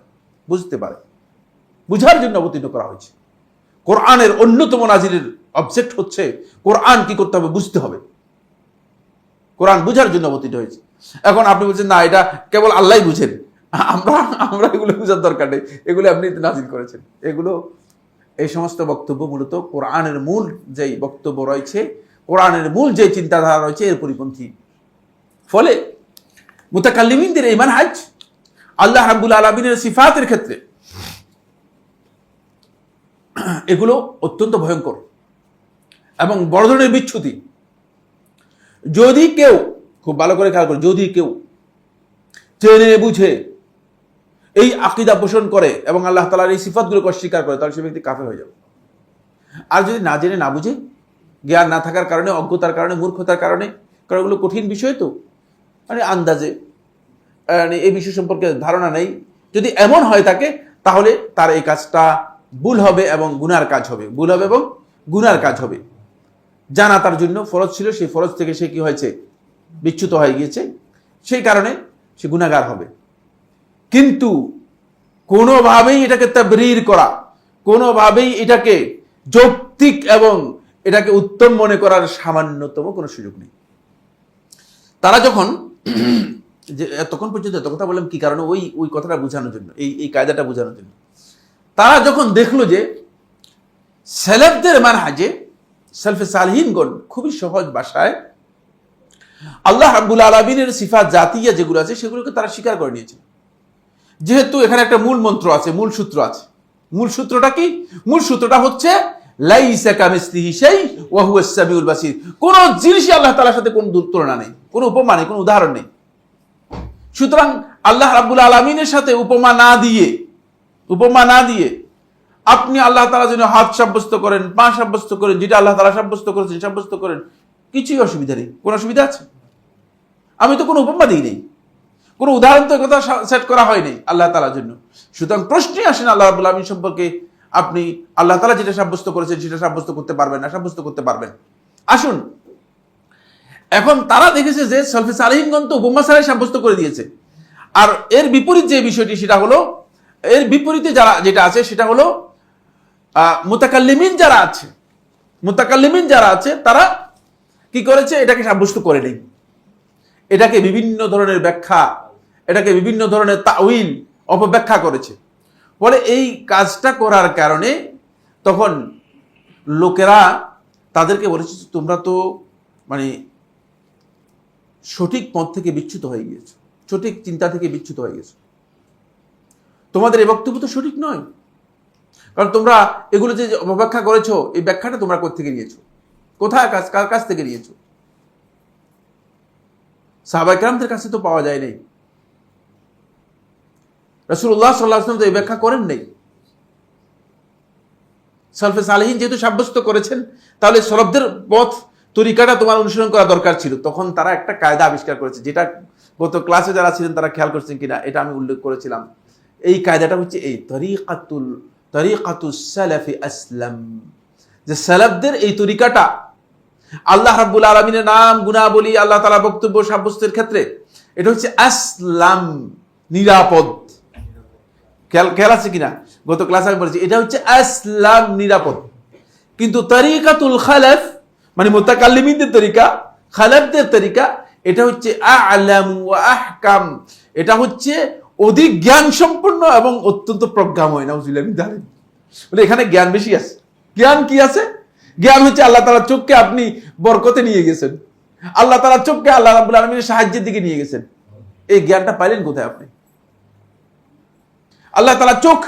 বুঝতে পারে। বুঝার জন্য অবতীর্ণ করা হয়েছে। কোরআনের অন্যতম নাজিলের অবজেক্ট হচ্ছে কোরআন কি করতে হবে, বুঝতে হবে। কোরআন বুঝার জন্য অবতীর্ণ হয়েছে। এখন আপনি বলছেন না, এটা কেবল আল্লাহই বুঝেন, আমরা এগুলো বুঝার দরকার নেই, এগুলো আপনি নাজিল করেছেন। এগুলো, এই সমস্ত বক্তব্য মূলত কোরআনের মূল যেই বক্তব্য রয়েছে, কোরআনের মূল যে চিন্তাধারা রয়েছে এর পরিপন্থী। ফলে মুতাকাল্লিমিনদের এই মানহাজ আল্লাহ রাব্বুল আলামিনের সিফাতের ক্ষেত্রে এগুলো অত্যন্ত ভয়ঙ্কর এবং বড় ধরনের বিচ্যুতি। যদি কেউ, খুব ভালো করে খেয়াল করে, যদি কেউ জেনে বুঝে এই আকীদা পোষণ করে এবং আল্লাহ তাআলার এই সিফাতগুলোকে অস্বীকার করে, তাহলে সে ব্যক্তি কাফের হয়ে যাবে। আর যদি না জেনে না বুঝে, জ্ঞান না থাকার কারণে, অজ্ঞতার কারণে, মূর্খতার কারণে, কারণ এগুলো কঠিন বিষয়, তো মানে আন্দাজে এই বিষয় সম্পর্কে ধারণা নেই, যদি এমন হয় থাকে, তাহলে তার এই কাজটা ভুল হবে এবং গুনার কাজ হবে, ভুল হবে এবং গুনার কাজ হবে। জানা তার জন্য ফরজ ছিল, সেই ফরজ থেকে সে কি হয়েছে, বিচ্যুত হয়ে গিয়েছে, সেই কারণে সে গুনাহগার হবে। কিন্তু কোনোভাবেই এটাকে তাবরীর করা, কোনোভাবেই এটাকে যৌক্তিক এবং এটাকে উত্তম মনে করার সামান্যতম কোনো সুযোগ নেই। তারা যখন যে তখন পর্যন্ত এত কথা বললাম কি কারণে, ওই কথাটা বোঝানোর জন্য, এই কায়দাটা বোঝানোর জন্য। তারা যখন দেখলো যে সেলেফদের মানহাজে, সেলফে সালহিনগণ খুবই সহজ ভাষায় আল্লাহ রাব্বুল আলামিনের সিফাত জাতিয়া যেগুলো আছে সেগুলোকে তারা স্বীকার করে নিয়েছে। যেহেতু এখানে একটা মূল মন্ত্র আছে, মূল সূত্র আছে। মূল সূত্রটা কি? মূল সূত্রটা হচ্ছে লাইসা কামিসলিহি শাই ওয়া হুয়াস সামিউল বাসীর। কোন জিনিসই আল্লাহ তাআলার সাথে কোনো তুলনা নেই, কোনো উপমা নেই, কোনো উদাহরণ নেই। সুতরাং আল্লাহ রাব্বুল আলামিনের সাথে উপমা না দিয়ে আপনি আল্লাহ তাআলার জন্য হাত সাব্যস্ত করেন, পা সাব্যস্ত করেন, যেটা আল্লাহ তাআলা সাব্যস্ত করেছেন সাব্যস্ত করেন, কিছুই অসুবিধা নেই। কোন অসুবিধা আছে? আমি তো কোনো উপমা দিই নেই, কোনো উদাহরণ তো কথা সেট করা হয়নি আল্লাহ তাআলার জন্য। সুতরাং প্রশ্নই আসে না আল্লাহ রাব্বুল আলামিন সম্পর্কে আপনি আল্লাহ তাআলা যেটা সাব্যস্ত করেছেন সেটা সাব্যস্ত করতে পারবেন না, সাব্যস্ত করতে পারবেন। আসুন, এখন তারা দেখেছে যে সালফে সালেহিনগণ তো উপমা ছাড়াই সাব্যস্ত করে দিয়েছে। আর এর বিপরীত যে বিষয়টি, সেটা হলো, এর বিপরীতে যেটা আছে সেটা হলো মুতাকাল্লিমিন যারা আছে তারা কি করেছে, এটাকে সাব্যস্ত করে নেই। এটাকে বিভিন্ন ধরনের ব্যাখ্যা, এটাকে বিভিন্ন ধরনের তাউইল, অপব্যাখ্যা করেছে। ফলে এই কাজটা করার কারণে তখন লোকেরা তাদেরকে বলেছে, তোমরা তো মানে সঠিক পথ থেকে বিচ্যুত হয়ে গিয়েছো, সঠিক চিন্তা থেকে বিচ্যুত হয়ে গেছো, তোমাদের এই বক্তব্য তো সঠিক নয়। কারণ তোমরা এগুলো যে অপব্যাখ্যা করেছো, এই ব্যাখ্যাটা তোমরা কোথেকে নিয়েছো, কোথায় কার কাছ থেকে নিয়েছো? সাহাবায়ে কেরামদের কাছে তো পাওয়া যায় নাই। রাসূলুল্লাহ সাল্লাল্লাহু আলাইহি ওয়াসাল্লাম তো এই ব্যাখ্যা করেন নাই। সালফে সালেহিন যেহেতু সাব্যস্ত করেছেন, তাহলে সলফদের পথ তরিকাটা তোমার অনুসরণ করা দরকার ছিল। তখন তারা একটা কায়দা আবিষ্কার করেছে, যেটা গত ক্লাসে যারা ছিলেন তারা খেয়াল করছেন কিনা, এটা আমি উল্লেখ করেছিলাম। এই কায়দাটা হচ্ছে এই তরিকাতুস সালাফি আসলাম, যে সালাফদের এই তরিকাটা আল্লাহ রাব্বুল আলামিনের নাম, গুণাবলী, আল্লাহ তাআলার বক্তব্য সাব্যস্তের ক্ষেত্রে এটা হচ্ছে আসলাম, নিরাপদ। খেয়াল আছে কিনা? গত ক্লাসে আমি বলেছি এটা হচ্ছে আসলাম, নিরাপদ। কিন্তু তরিকাতুল খালাফ মানে মুতাকাল্লিমিনদের তরিকা, খালাফদের তরিকা, এটা হচ্ছে আ'লাম ওয়া আহকাম, এটা হচ্ছে অধিক জ্ঞান সম্পন্ন এবং অত্যন্ত প্রজ্ঞাময়। নাউযুবিল্লাহ মিন যালিক। বলে এখানে জ্ঞান বেশি আছে। জ্ঞান কি আছে? জ্ঞান হচ্ছে আল্লাহ তাআলার চোখকে আপনি বরকতে নিয়ে গেছেন, আল্লাহ তাআলার চোখকে আল্লাহ রাব্বুল আলামিনের সাহায্যের দিকে নিয়ে গেছেন। এই জ্ঞানটা পাইলেন কোথায় আপনি? আল্লাহ তাআলার চোখ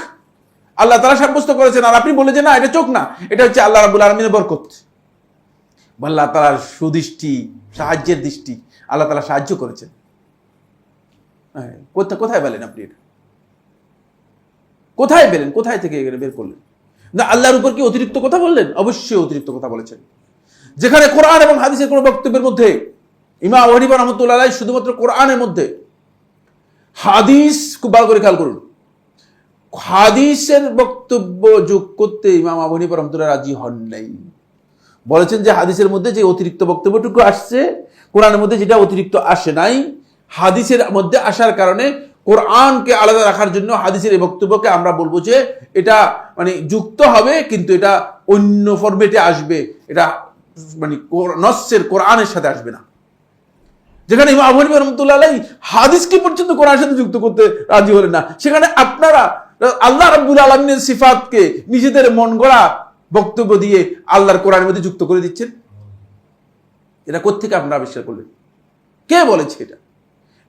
আল্লাহ তাআলা সাব্যস্ত করেছেন, আর আপনি বলে যে না, এটা চোখ না, এটা হচ্ছে আল্লাহ রাব্বুল আলামিনের বরকত, আল্লাহ তাআলার সুদৃষ্টি, সাহায্যের দৃষ্টি, আল্লাহ তাআলা সাহায্য করেছেন। কোথায় পেলেন আপনি এটা? কোথায় পেলেন? কোথায় থেকে এখানে বের করলেন? না আল্লাহর উপর কি অতিরিক্ত কথা বললেন? অবশ্যই অতিরিক্ত কথা বলেছেন। যেখানে কোরআন এবং হাদিসের কোনো বক্তব্যের মধ্যে ইমাম আবু হানিফা রাহমাতুল্লাহ আলাইহি শুধুমাত্র কোরআনের মধ্যে হাদিস, খুব ভালো করে খেয়াল করুন, হাদিসের বক্তব্য যোগ করতে ইমাম আবু হানিফা রাহমাতুল্লাহ রাজি হন নাই। বলেছেন যে হাদিসের মধ্যে যে অতিরিক্ত বক্তব্যটুকু আসছে, কোরআনের মধ্যে যেটা অতিরিক্ত আসে নাই, হাদিসের মধ্যে আসার কারণে কোরআনকে আলাদা রাখার জন্য হাদিসের এই বক্তব্যকে আমরা বলবো যে এটা মানে যুক্ত হবে, কিন্তু এটা অন্য ফরম্যাটে আসবে, এটা মানে নসের কোরআনের সাথে আসবে না। যেখানে ইমাম আবু হানিফা রাহমাতুল্লাহ আলাইহি হাদিসকে পর্যন্ত কোরআনের সাথে যুক্ত করতে রাজি হলেন না, সেখানে আপনারা আল্লাহ রাব্বুল আলামিনের সিফাতকে নিজেদের মন গড়া বক্তব্য দিয়ে আল্লাহর কোরআনের মধ্যে যুক্ত করে দিচ্ছেন। এটা কোত্থেকে আপনারা আবিষ্কার করলেন? কে বলেছে এটা?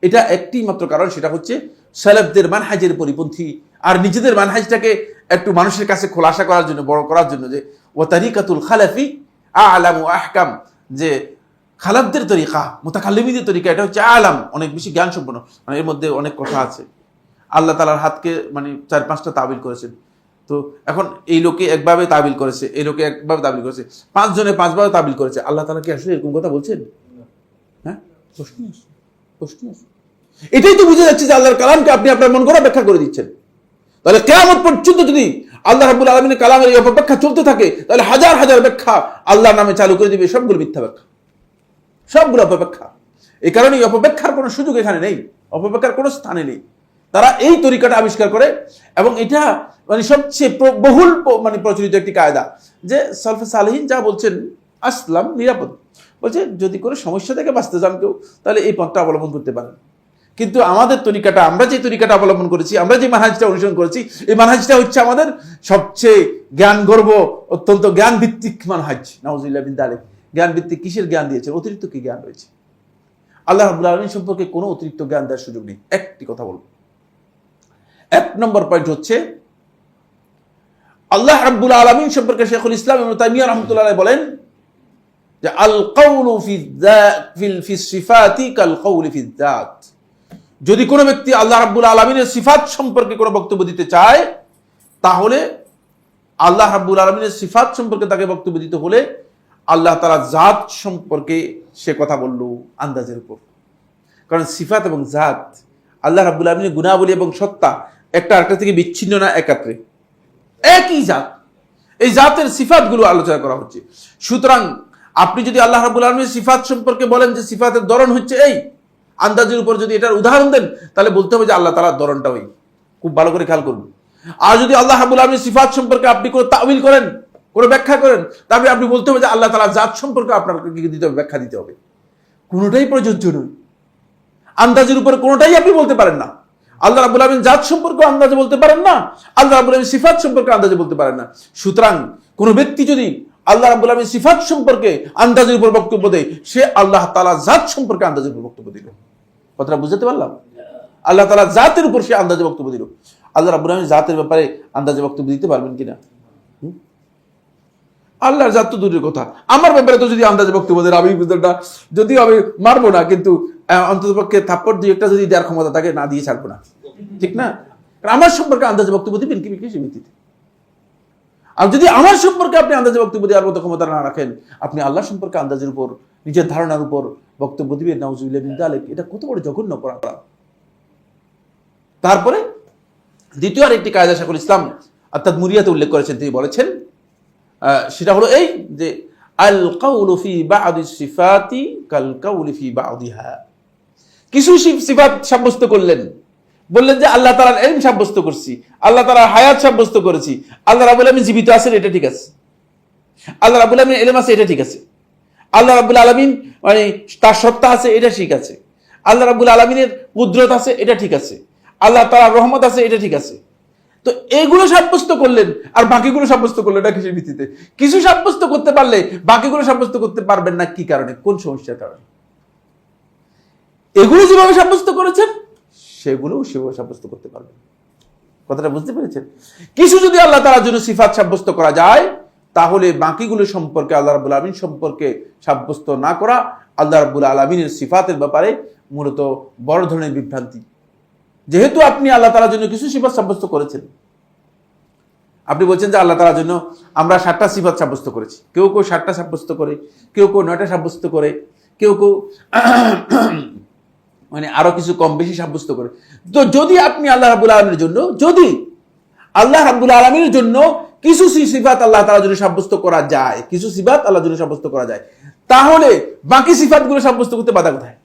এটা একটি মাত্র কারণ, সেটা হচ্ছে সালাফদের মানহাজের পরিপন্থী, আর নিজেদের মানহাজটাকে একটু মানুষের কাছে খোলাসা করার জন্য, বড় করার জন্য, যে ওয়া তারিকাতুল খালাফি আ'লামু আহকাম, যে খালাফদের তরিকা, মুতাকাল্লিমিনদের তরিকা, এটা হচ্ছে আলাম, অনেক বেশি জ্ঞান সম্পন্ন। মানে এর মধ্যে অনেক কথা আছে। আল্লাহ তাআলার হাতকে মানে 4-5টা তাবিল করেছেন। তো এখন এই লোকে একভাবে তাবিল করেছে, এই লোকে একভাবে তাবিল করেছে, 5 জনে 5 ভাবে তাবিল করেছে। আল্লাহ তাআলা কি আসলে এরকম কথা বলছেন? হ্যাঁ, প্রশ্ন আছে। এটাই তো বুঝে যাচ্ছে যে আল্লাহর কালামকে আপনি আপনার মন গড়া ব্যাখ্যা করে দিচ্ছেন। তাহলে কিয়ামত পর্যন্ত যদি আল্লাহ রাব্বুল আলামিনের কালামের এই অপব্যাখ্যা চলতে থাকে, তাহলে হাজার হাজার ব্যাখ্যা আল্লাহর নামে চালু করে দিবে, সবগুলো মিথ্যা ব্যাখ্যা, সবগুলো অপব্যাখ্যা। এই কারণে এই অপব্যাখ্যার কোনো সুযোগ এখানে নেই, অপব্যাখ্যার কোনো স্থানে নেই। তারা এই তরিকাটা আবিষ্কার করে, এবং এটা মানে সবচেয়ে বহুল মানে প্রচলিত একটি কায়দা, যে সালফে সালেহিন যা বলছেন আসলাম নিরাপদ, বলছে যদি কোনো সমস্যা থেকে বাঁচতে চান কেউ, তাহলে এই পথটা অবলম্বন করতে পারেন। কিন্তু আমাদের তরিকাটা, আমরা যে তরিকাটা অবলম্বন করেছি, আমরা যে মানহাজটা অনুসরণ করেছি, এই মানহাজটা হচ্ছে আমাদের সবচেয়ে জ্ঞান গর্ব, অত্যন্ত জ্ঞান ভিত্তিক মানহাজ। নাউজুবিল্লাহ মিন যালিক। জ্ঞান ভিত্তিক কিসের জ্ঞান দিয়েছেন? অতিরিক্ত কি জ্ঞান রয়েছে? আল্লাহ রাব্বুল আলামিন সম্পর্কে কোনো অতিরিক্ত জ্ঞান দেওয়ার সুযোগ নেই। একটি কথা বলবো, 1 নম্বর পয়েন্ট হচ্ছে আল্লাহ রাব্বুল আলামিন সম্পর্কে শেখুল ইসলাম ইবনে তাইমিয়া রাহমাতুল্লাহ আলাইহি বলেন যে আল কাউলু ফি সিফাতি কাল কাউলি ফি যাত। যদি কোনো ব্যক্তি আল্লাহ রাব্বুল আলামিনের সিফাত সম্পর্কে কোনো বক্তব্য দিতে চায়, তাহলে আল্লাহ রাব্বুল আলামিনের সিফাত সম্পর্কে তাকে বক্তব্য দিতে হলে আল্লাহ তাআলা জাত সম্পর্কে সে কথা বলল আন্দাজের উপর। কারণ সিফাত এবং জাত, আল্লাহ রাব্বুল আলামিনের গুণাবলী এবং সত্তা একটা আরেকটা থেকে বিচ্ছিন্ন না, একাত্রে একই জাত। এই জাতের সিফাতগুলো আলোচনা করা হচ্ছে। সুতরাং আপনি যদি আল্লাহ রাব্বুল আলামিনের সিফাত সম্পর্কে বলেন যে সিফাতের ধরন হচ্ছে এই, আন্দাজের উপর যদি এটার উদাহরণ দেন, তাহলে বলতে হবে যে আল্লাহ তাআলার ধরনটা ওই। খুব ভালো করে খেয়াল করুন। আর যদি আল্লাহ রাব্বুল আলামিনের সিফাত সম্পর্কে আপনি কোনো তাওয়িল করেন, কোনো ব্যাখ্যা করেন, তারপরে আপনি বলতে হবে যে আল্লাহ তাআলার জাত সম্পর্কে আপনাকে কি দিতে হবে? ব্যাখ্যা দিতে হবে। কোনোটাই প্রযোজ্য নয়। আন্দাজের উপরে কোনোটাই আপনি বলতে পারেন না। আল্লাহ রাব্বুল আলামিন জাত সম্পর্কে আন্দাজে বলতে পারেন না, আল্লাহ রাব্বুল আলামিন সিফাত সম্পর্কে আন্দাজে বলতে পারেন না। সুতরাং কোনো ব্যক্তি যদি আল্লাহ রাব্বুল আলামিন সিফাত সম্পর্কে আন্দাজের উপর বক্তব্য দেয়, সে আল্লাহ তাআলা জাত সম্পর্কে আন্দাজের উপর বক্তব্য দিল। কথাটা বুঝতে পারলাম? আল্লাহ তাআলা জাতের উপর সে আন্দাজে বক্তব্য দিল। আল্লাহ রাব্বুল আলামিন জাতের ব্যাপারে আন্দাজে বক্তব্য দিতে পারবেন কিনা? আল্লাহর জাত তো দূরের কথা, আমার ব্যাপারে তো যদি আন্দাজে বক্তব্য দেন, আমি বুঝতে যদিও আমি মারবো না, কিন্তু অন্ততপক্ষে থাপ্পড় দুই একটা যদি দেওয়ার ক্ষমতা তাকে না দিয়ে ছাড়বো না, ঠিক না? কারণ আমার সম্পর্কে আন্দাজে বক্তব্য দিবেন কি কিসের ভিত্তিতে? আর যদি আমার সম্পর্কে আপনি আন্দাজে বক্তব্য দেওয়ার মতো ক্ষমতা না রাখেন, আপনি আল্লাহ সম্পর্কে আন্দাজের উপর, নিজের ধারণার উপর বক্তব্য দিবেন, নাউজুবিল্লাহ মিন যালিক। এটা কত বড় জঘন্য অপরাধ। তারপরে দ্বিতীয় আরেকটি কায়দা শেখুল ইসলাম আত-তাদমুরিয়াতে উল্লেখ করেছেন। তিনি বলেছেন সেটা হলো এই যে আল কাউলু ফি বা'দি সিফাতি কাল কাউলি ফি বা'দিহা। কিছু সিফাত সাব্যস্ত করলেন, বললেন যে আল্লাহ তাআলার ইলম সাব্যস্ত করছি, আল্লাহ তাআলার হায়াত সাব্যস্ত করেছি, আল্লাহ রাব্বুল আলামিন জীবিত আছেন, এটা ঠিক আছে। আল্লাহ রাব্বুল আলামিন ইলম আছে, এটা ঠিক আছে। আল্লাহ রাব্বুল আলামিন মানে তার সত্তা আছে, এটা ঠিক আছে। আল্লাহ রাব্বুল আলামিনের কুদরত আছে, এটা ঠিক আছে। আল্লাহ তাআলার রহমত আছে, এটা ঠিক আছে। তো এগুলো সাব্যস্ত করলেন, আর বাকিগুলো সাব্যস্ত করলেন না কিসের ভিত্তিতে? কিছু সাব্যস্ত করতে পারলে বাকিগুলো সাব্যস্ত করতে পারবেন না, কি কারণে? কোন সমস্যার কারণে? এগুলো যেভাবে সাব্যস্ত করেছেন সেগুলোও সেভাবে সাব্যস্ত করতে পারবেন। কথাটা বুঝতে পেরেছেন? কিছু যদি আল্লাহ তাআলার জন্য সিফাত সাব্যস্ত করা যায়, তাহলে বাকিগুলো সম্পর্কে, আল্লাহ রাব্বুল আলামিন সম্পর্কে সাব্যস্ত না করা আল্লাহ রাব্বুল আলামিনের সিফাতের ব্যাপারে মূলত বড় ধরনের বিভ্রান্তি। যেহেতু আপনি আল্লাহ তাআলার জন্য কিছু সিফাত সাব্যস্ত করেছেন, আপনি বলছেন যে আল্লাহ তাআলার জন্য আমরা 7টা সিফাত সাব্যস্ত করেছি, কেউ কেউ 7টা সাব্যস্ত করে, কেউ কেউ 9টা সাব্যস্ত করে, কেউ কেউ মানে আরো কিছু কম বেশি সাব্যস্ত করে। তো যদি আপনি আল্লাহ রাব্বুল আলামিনের জন্য, যদি আল্লাহ রাব্বুল আলামিনের জন্য কিছু সিফাত আল্লাহ তাআলার জন্য সাব্যস্ত করা যায়, কিছু সিফাত আল্লাহর জন্য সাব্যস্ত করা যায়, তাহলে বাকি সিফাতগুলো সাব্যস্ত করতে বাধা কোথায়?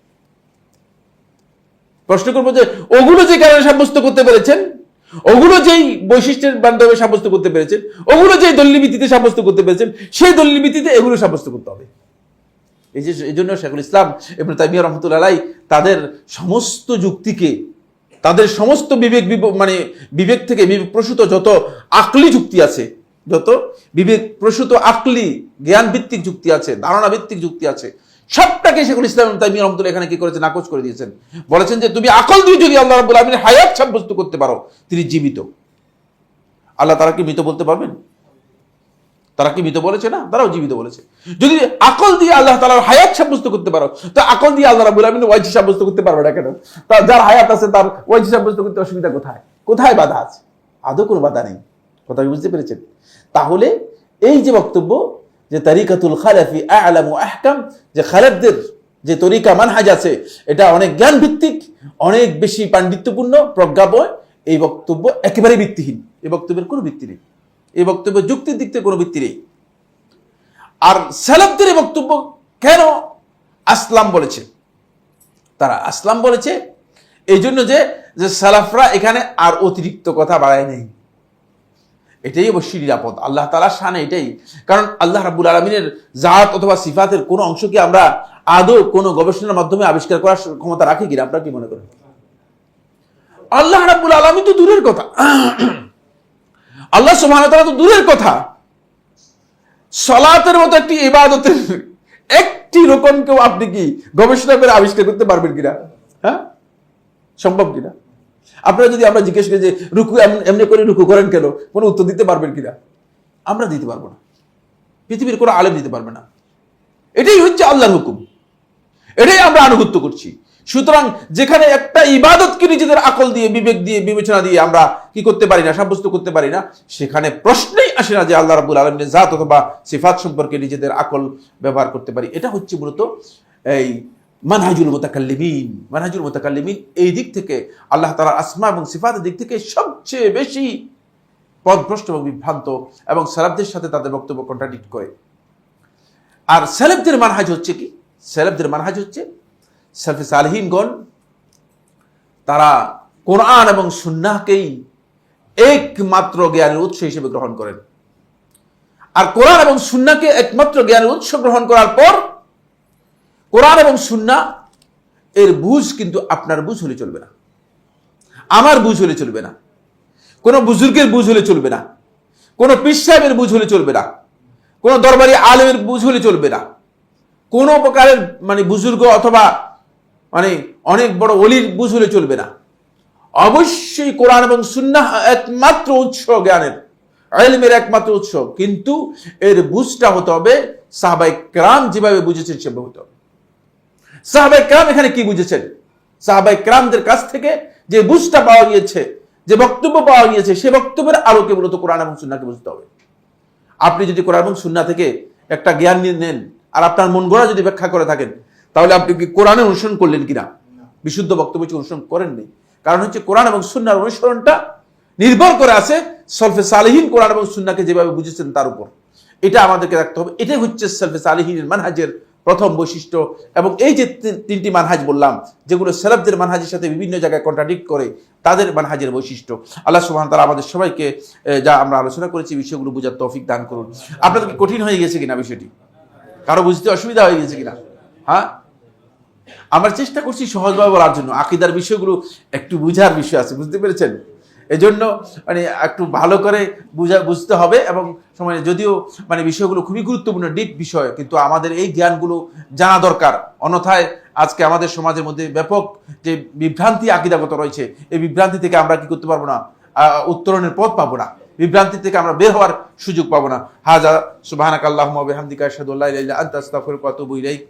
প্রশ্ন করবো যে ওগুলো যে কারণে সাব্যস্ত করতে পেরেছেন, ওগুলো যেই বৈশিষ্ট্যের মাধ্যমে সাব্যস্ত করতে পেরেছেন, ওগুলো যেই দলিল ভিত্তিতে সাব্যস্ত করতে পেরেছেন, সেই দলিল ভিত্তিতে এগুলো সাব্যস্ত করতে হবে। এই জন্য শেখুল ইসলাম ইবনে তাইমিয়া রাহমাতুল্লাহ আলাইহি তাদের সমস্ত যুক্তিকে, তাদের সমস্ত বিবেক থেকে বিবেক প্রসূত যত আকলি যুক্তি আছে, যত বিবেক প্রসূত আকলি জ্ঞান ভিত্তিক যুক্তি আছে, ধারণা ভিত্তিক যুক্তি আছে, সবটাকে শেখুল ইসলাম ইবনে তাইমিয়া রাহমাতুল্লাহ এখানে কি করেছেন? নাকচ করে দিয়েছেন। বলেছেন যে তুমি আকল দিয়ে যদি আল্লাহ রাব্বুল আলামিনের হায়াত সাব্যস্ত করতে পারো, তিনি জীবিত। আল্লাহ তারা কি মৃত বলতে পারবেন? তারা কি মৃত বলেছে? না, তারাও জীবিত বলেছে। যদি আকল দিয়ে আল্লাহ তাআলার হায়াত সাব্যস্ত করতে পারো, তো আকল দিয়ে আল্লাহ রাব্বুল আলামিন ওয়াজিব সাব্যস্ত করতে পারবে না কেন? তার যার হায়াত আছে তার ওয়াজিব সাব্যস্ত করতে অসুবিধা কোথায়? কোথায় বাধা আছে? আদৌ কোনো বাধা নেই। কথা বুঝতে পেরেছেন? তাহলে এই যে বক্তব্য যে তারিকাতুল খালাফি আ'লামু আহকাম, যে খালেফদের যে তরিকা মানহাজ আছে এটা অনেক জ্ঞান ভিত্তিক, অনেক বেশি পাণ্ডিত্যপূর্ণ, প্রজ্ঞাময়, এই বক্তব্য একেবারে ভিত্তিহীন। এই বক্তব্যের কোনো ভিত্তি নেই, এই বক্তব্য যুক্তির দিক থেকে কোনো ভিত্তি নেই। আর সালাফদের এই বক্তব্য কেন আসলাম বলেছে? তারা আসলাম বলেছে এই জন্য যে সালাফরা এখানে আর অতিরিক্ত কথা বাড়ায় নেই। এটাই অবশ্যই নিরাপদ আল্লাহ তাআলার শানে, এটাই। কারণ আল্লাহ রাব্বুল আলামিনের জাত অথবা সিফাতের কোনো অংশকে আমরা আদৌ কোনো গবেষণার মাধ্যমে আবিষ্কার করার ক্ষমতা রাখি কিনা? আপনারা কি মনে করেন? আল্লাহ রাব্বুল আলামিন তো দূরের কথা, আল্লাহ সুবহানাহু ওয়া তাআলা তো দূরের কথা, সালাতের মতো একটি ইবাদতের একটি রকমকেও আপনি কি গবেষণা করে আবিষ্কার করতে পারবেন কিনা? হ্যাঁ, সম্ভব কিনা? আপনারা যদি আমরা জিজ্ঞেস করি যে রুকু এমনি করে রুকু করেন কেন, কোনো উত্তর দিতে পারবেন কিনা? আমরা দিতে পারবো না, পৃথিবীর কোনো আলেম দিতে পারবে না। এটাই হচ্ছে আল্লাহর হুকুম, এটাই আমরা আনুগত্য করছি। সুতরাং যেখানে একটা ইবাদতকে নিজেদের আকল দিয়ে, বিবেক দিয়ে, বিবেচনা দিয়ে আমরা কি করতে পারি না, সাব্যস্ত করতে পারি না, সেখানে প্রশ্নই আসে না যে আল্লাহ রাব্বুল আলামিনের জাত অথবা সিফাত সম্পর্কে নিজেদের আকল ব্যবহার করতে পারি। এটা হচ্ছে মূলত এই মানহাজুল মুতাকাল্লিমিন। মানহাজুল মুতাকাল্লিমিন এই দিক থেকে আল্লাহ তাআলার আসমা এবং সিফাতের দিক থেকে সবচেয়ে বেশি পথভ্রষ্ট এবং বিভ্রান্ত, এবং সালাফদের সাথে তাদের বক্তব্য কন্ট্রাডিক্ট করে। আর সালাফদের মানহাজ হচ্ছে কি? সালাফদের মানহাজ হচ্ছে সালফে সালেহিনগণ তারা কোরআন এবং সুন্নাহকেই একমাত্র জ্ঞানের উৎস হিসেবে গ্রহণ করেন। আর কোরআন এবং সুন্নাহকে একমাত্র জ্ঞানের উৎস গ্রহণ করার পর কোরআন এবং সুন্নাহ এর বুঝ কিন্তু আপনার বুঝ হলে চলবে না, আমার বুঝ হলে চলবে না, কোনো বুজুর্গের বুঝ হলে চলবে না, কোনো পীর সাহেবের বুঝ হলে চলবে না, কোনো দরবারি আলেমের বুঝ হলে চলবে না, কোনো প্রকারের বুজুর্গ অথবা অনেক বড় ওলির বুঝ হলে চলবে না। অবশ্যই কোরআন এবং সুন্নাহ একমাত্র উৎস, জ্ঞানের ইলমের একমাত্র উৎস, কিন্তু এর বুঝটা হতে হবে সাহাবায়ে কেরাম যেভাবে বুঝেছেন সেভাবে হতে হবে। সাহাবায়ে কেরাম এখানে কি বুঝেছেন? সাহাবায়ে কেরামদের কাছ থেকে যে বুঝটা পাওয়া গিয়েছে, যে বক্তব্য পাওয়া গিয়েছে, সে বক্তব্যের আলোকে মূলত কোরআন এবং সুন্নাহকে বুঝতে হবে। আপনি যদি কোরআন এবং সুন্নাহ থেকে একটা জ্ঞান নেন আর আপনার মন গড়া যদি ব্যাখ্যা করে থাকেন, তাহলে আপনি কি কোরআনের অনুসরণ করলেন কিনা? বিশুদ্ধ বক্তব্য অনুসরণ করেননি। কারণ হচ্ছে কোরআন এবং সুন্নাহর অনুসরণটা নির্ভর করে আছে সালফে সালেহিন কোরআন এবং সুন্নাহকে যেভাবে বুঝেছেন তার উপর। এটা আমাদেরকে রাখতে হবে। এটাই হচ্ছে সালফে সালেহিনের মানহাজের প্রথম বৈশিষ্ট্য। এবং এই যে তিনটি মানহাজ বললাম, যেগুলো সালাফদের মানহাজের সাথে বিভিন্ন জায়গায় কন্ট্রাডিক্ট করে, তাদের মানহাজের বৈশিষ্ট্য। আল্লাহ সুবহানাহু ওয়া তাআলা আমাদের সবাইকে যা আমরা আলোচনা করেছি বিষয়গুলো বোঝার তৌফিক দান করুন। আপনাদের কি কঠিন হয়ে গেছে কিনা বিষয়টি? কারো বুঝতে অসুবিধা হয়ে গেছে কিনা? হ্যাঁ, আমরা চেষ্টা করছি সহজভাবে বলার জন্য। আকীদার বিষয়গুলো একটু বুঝার বিষয় আছে, বুঝতে পেরেছেন? এজন্য একটু ভালো করে বুঝতে হবে। এবং সময় যদিও বিষয়গুলো খুবই গুরুত্বপূর্ণ, ডিপ বিষয়, কিন্তু আমাদের এই জ্ঞানগুলো জানা দরকার। অন্যথায় আজকে আমাদের সমাজের মধ্যে ব্যাপক যে বিভ্রান্তি আকীদাগত রয়েছে, এই বিভ্রান্তি থেকে আমরা কি করতে পারবো না? উত্তরণের পথ পাবো না, বিভ্রান্তি থেকে আমরা বের হওয়ার সুযোগ পাবো না। হাজা সুবহানাকাল্লাহুম্মা ওয়া বিহামদিকা আশহাদু আল্লা ইলাহা ইল্লা আনতা আস্তাগফিরুকা ওয়া আতুবু ইলাইক।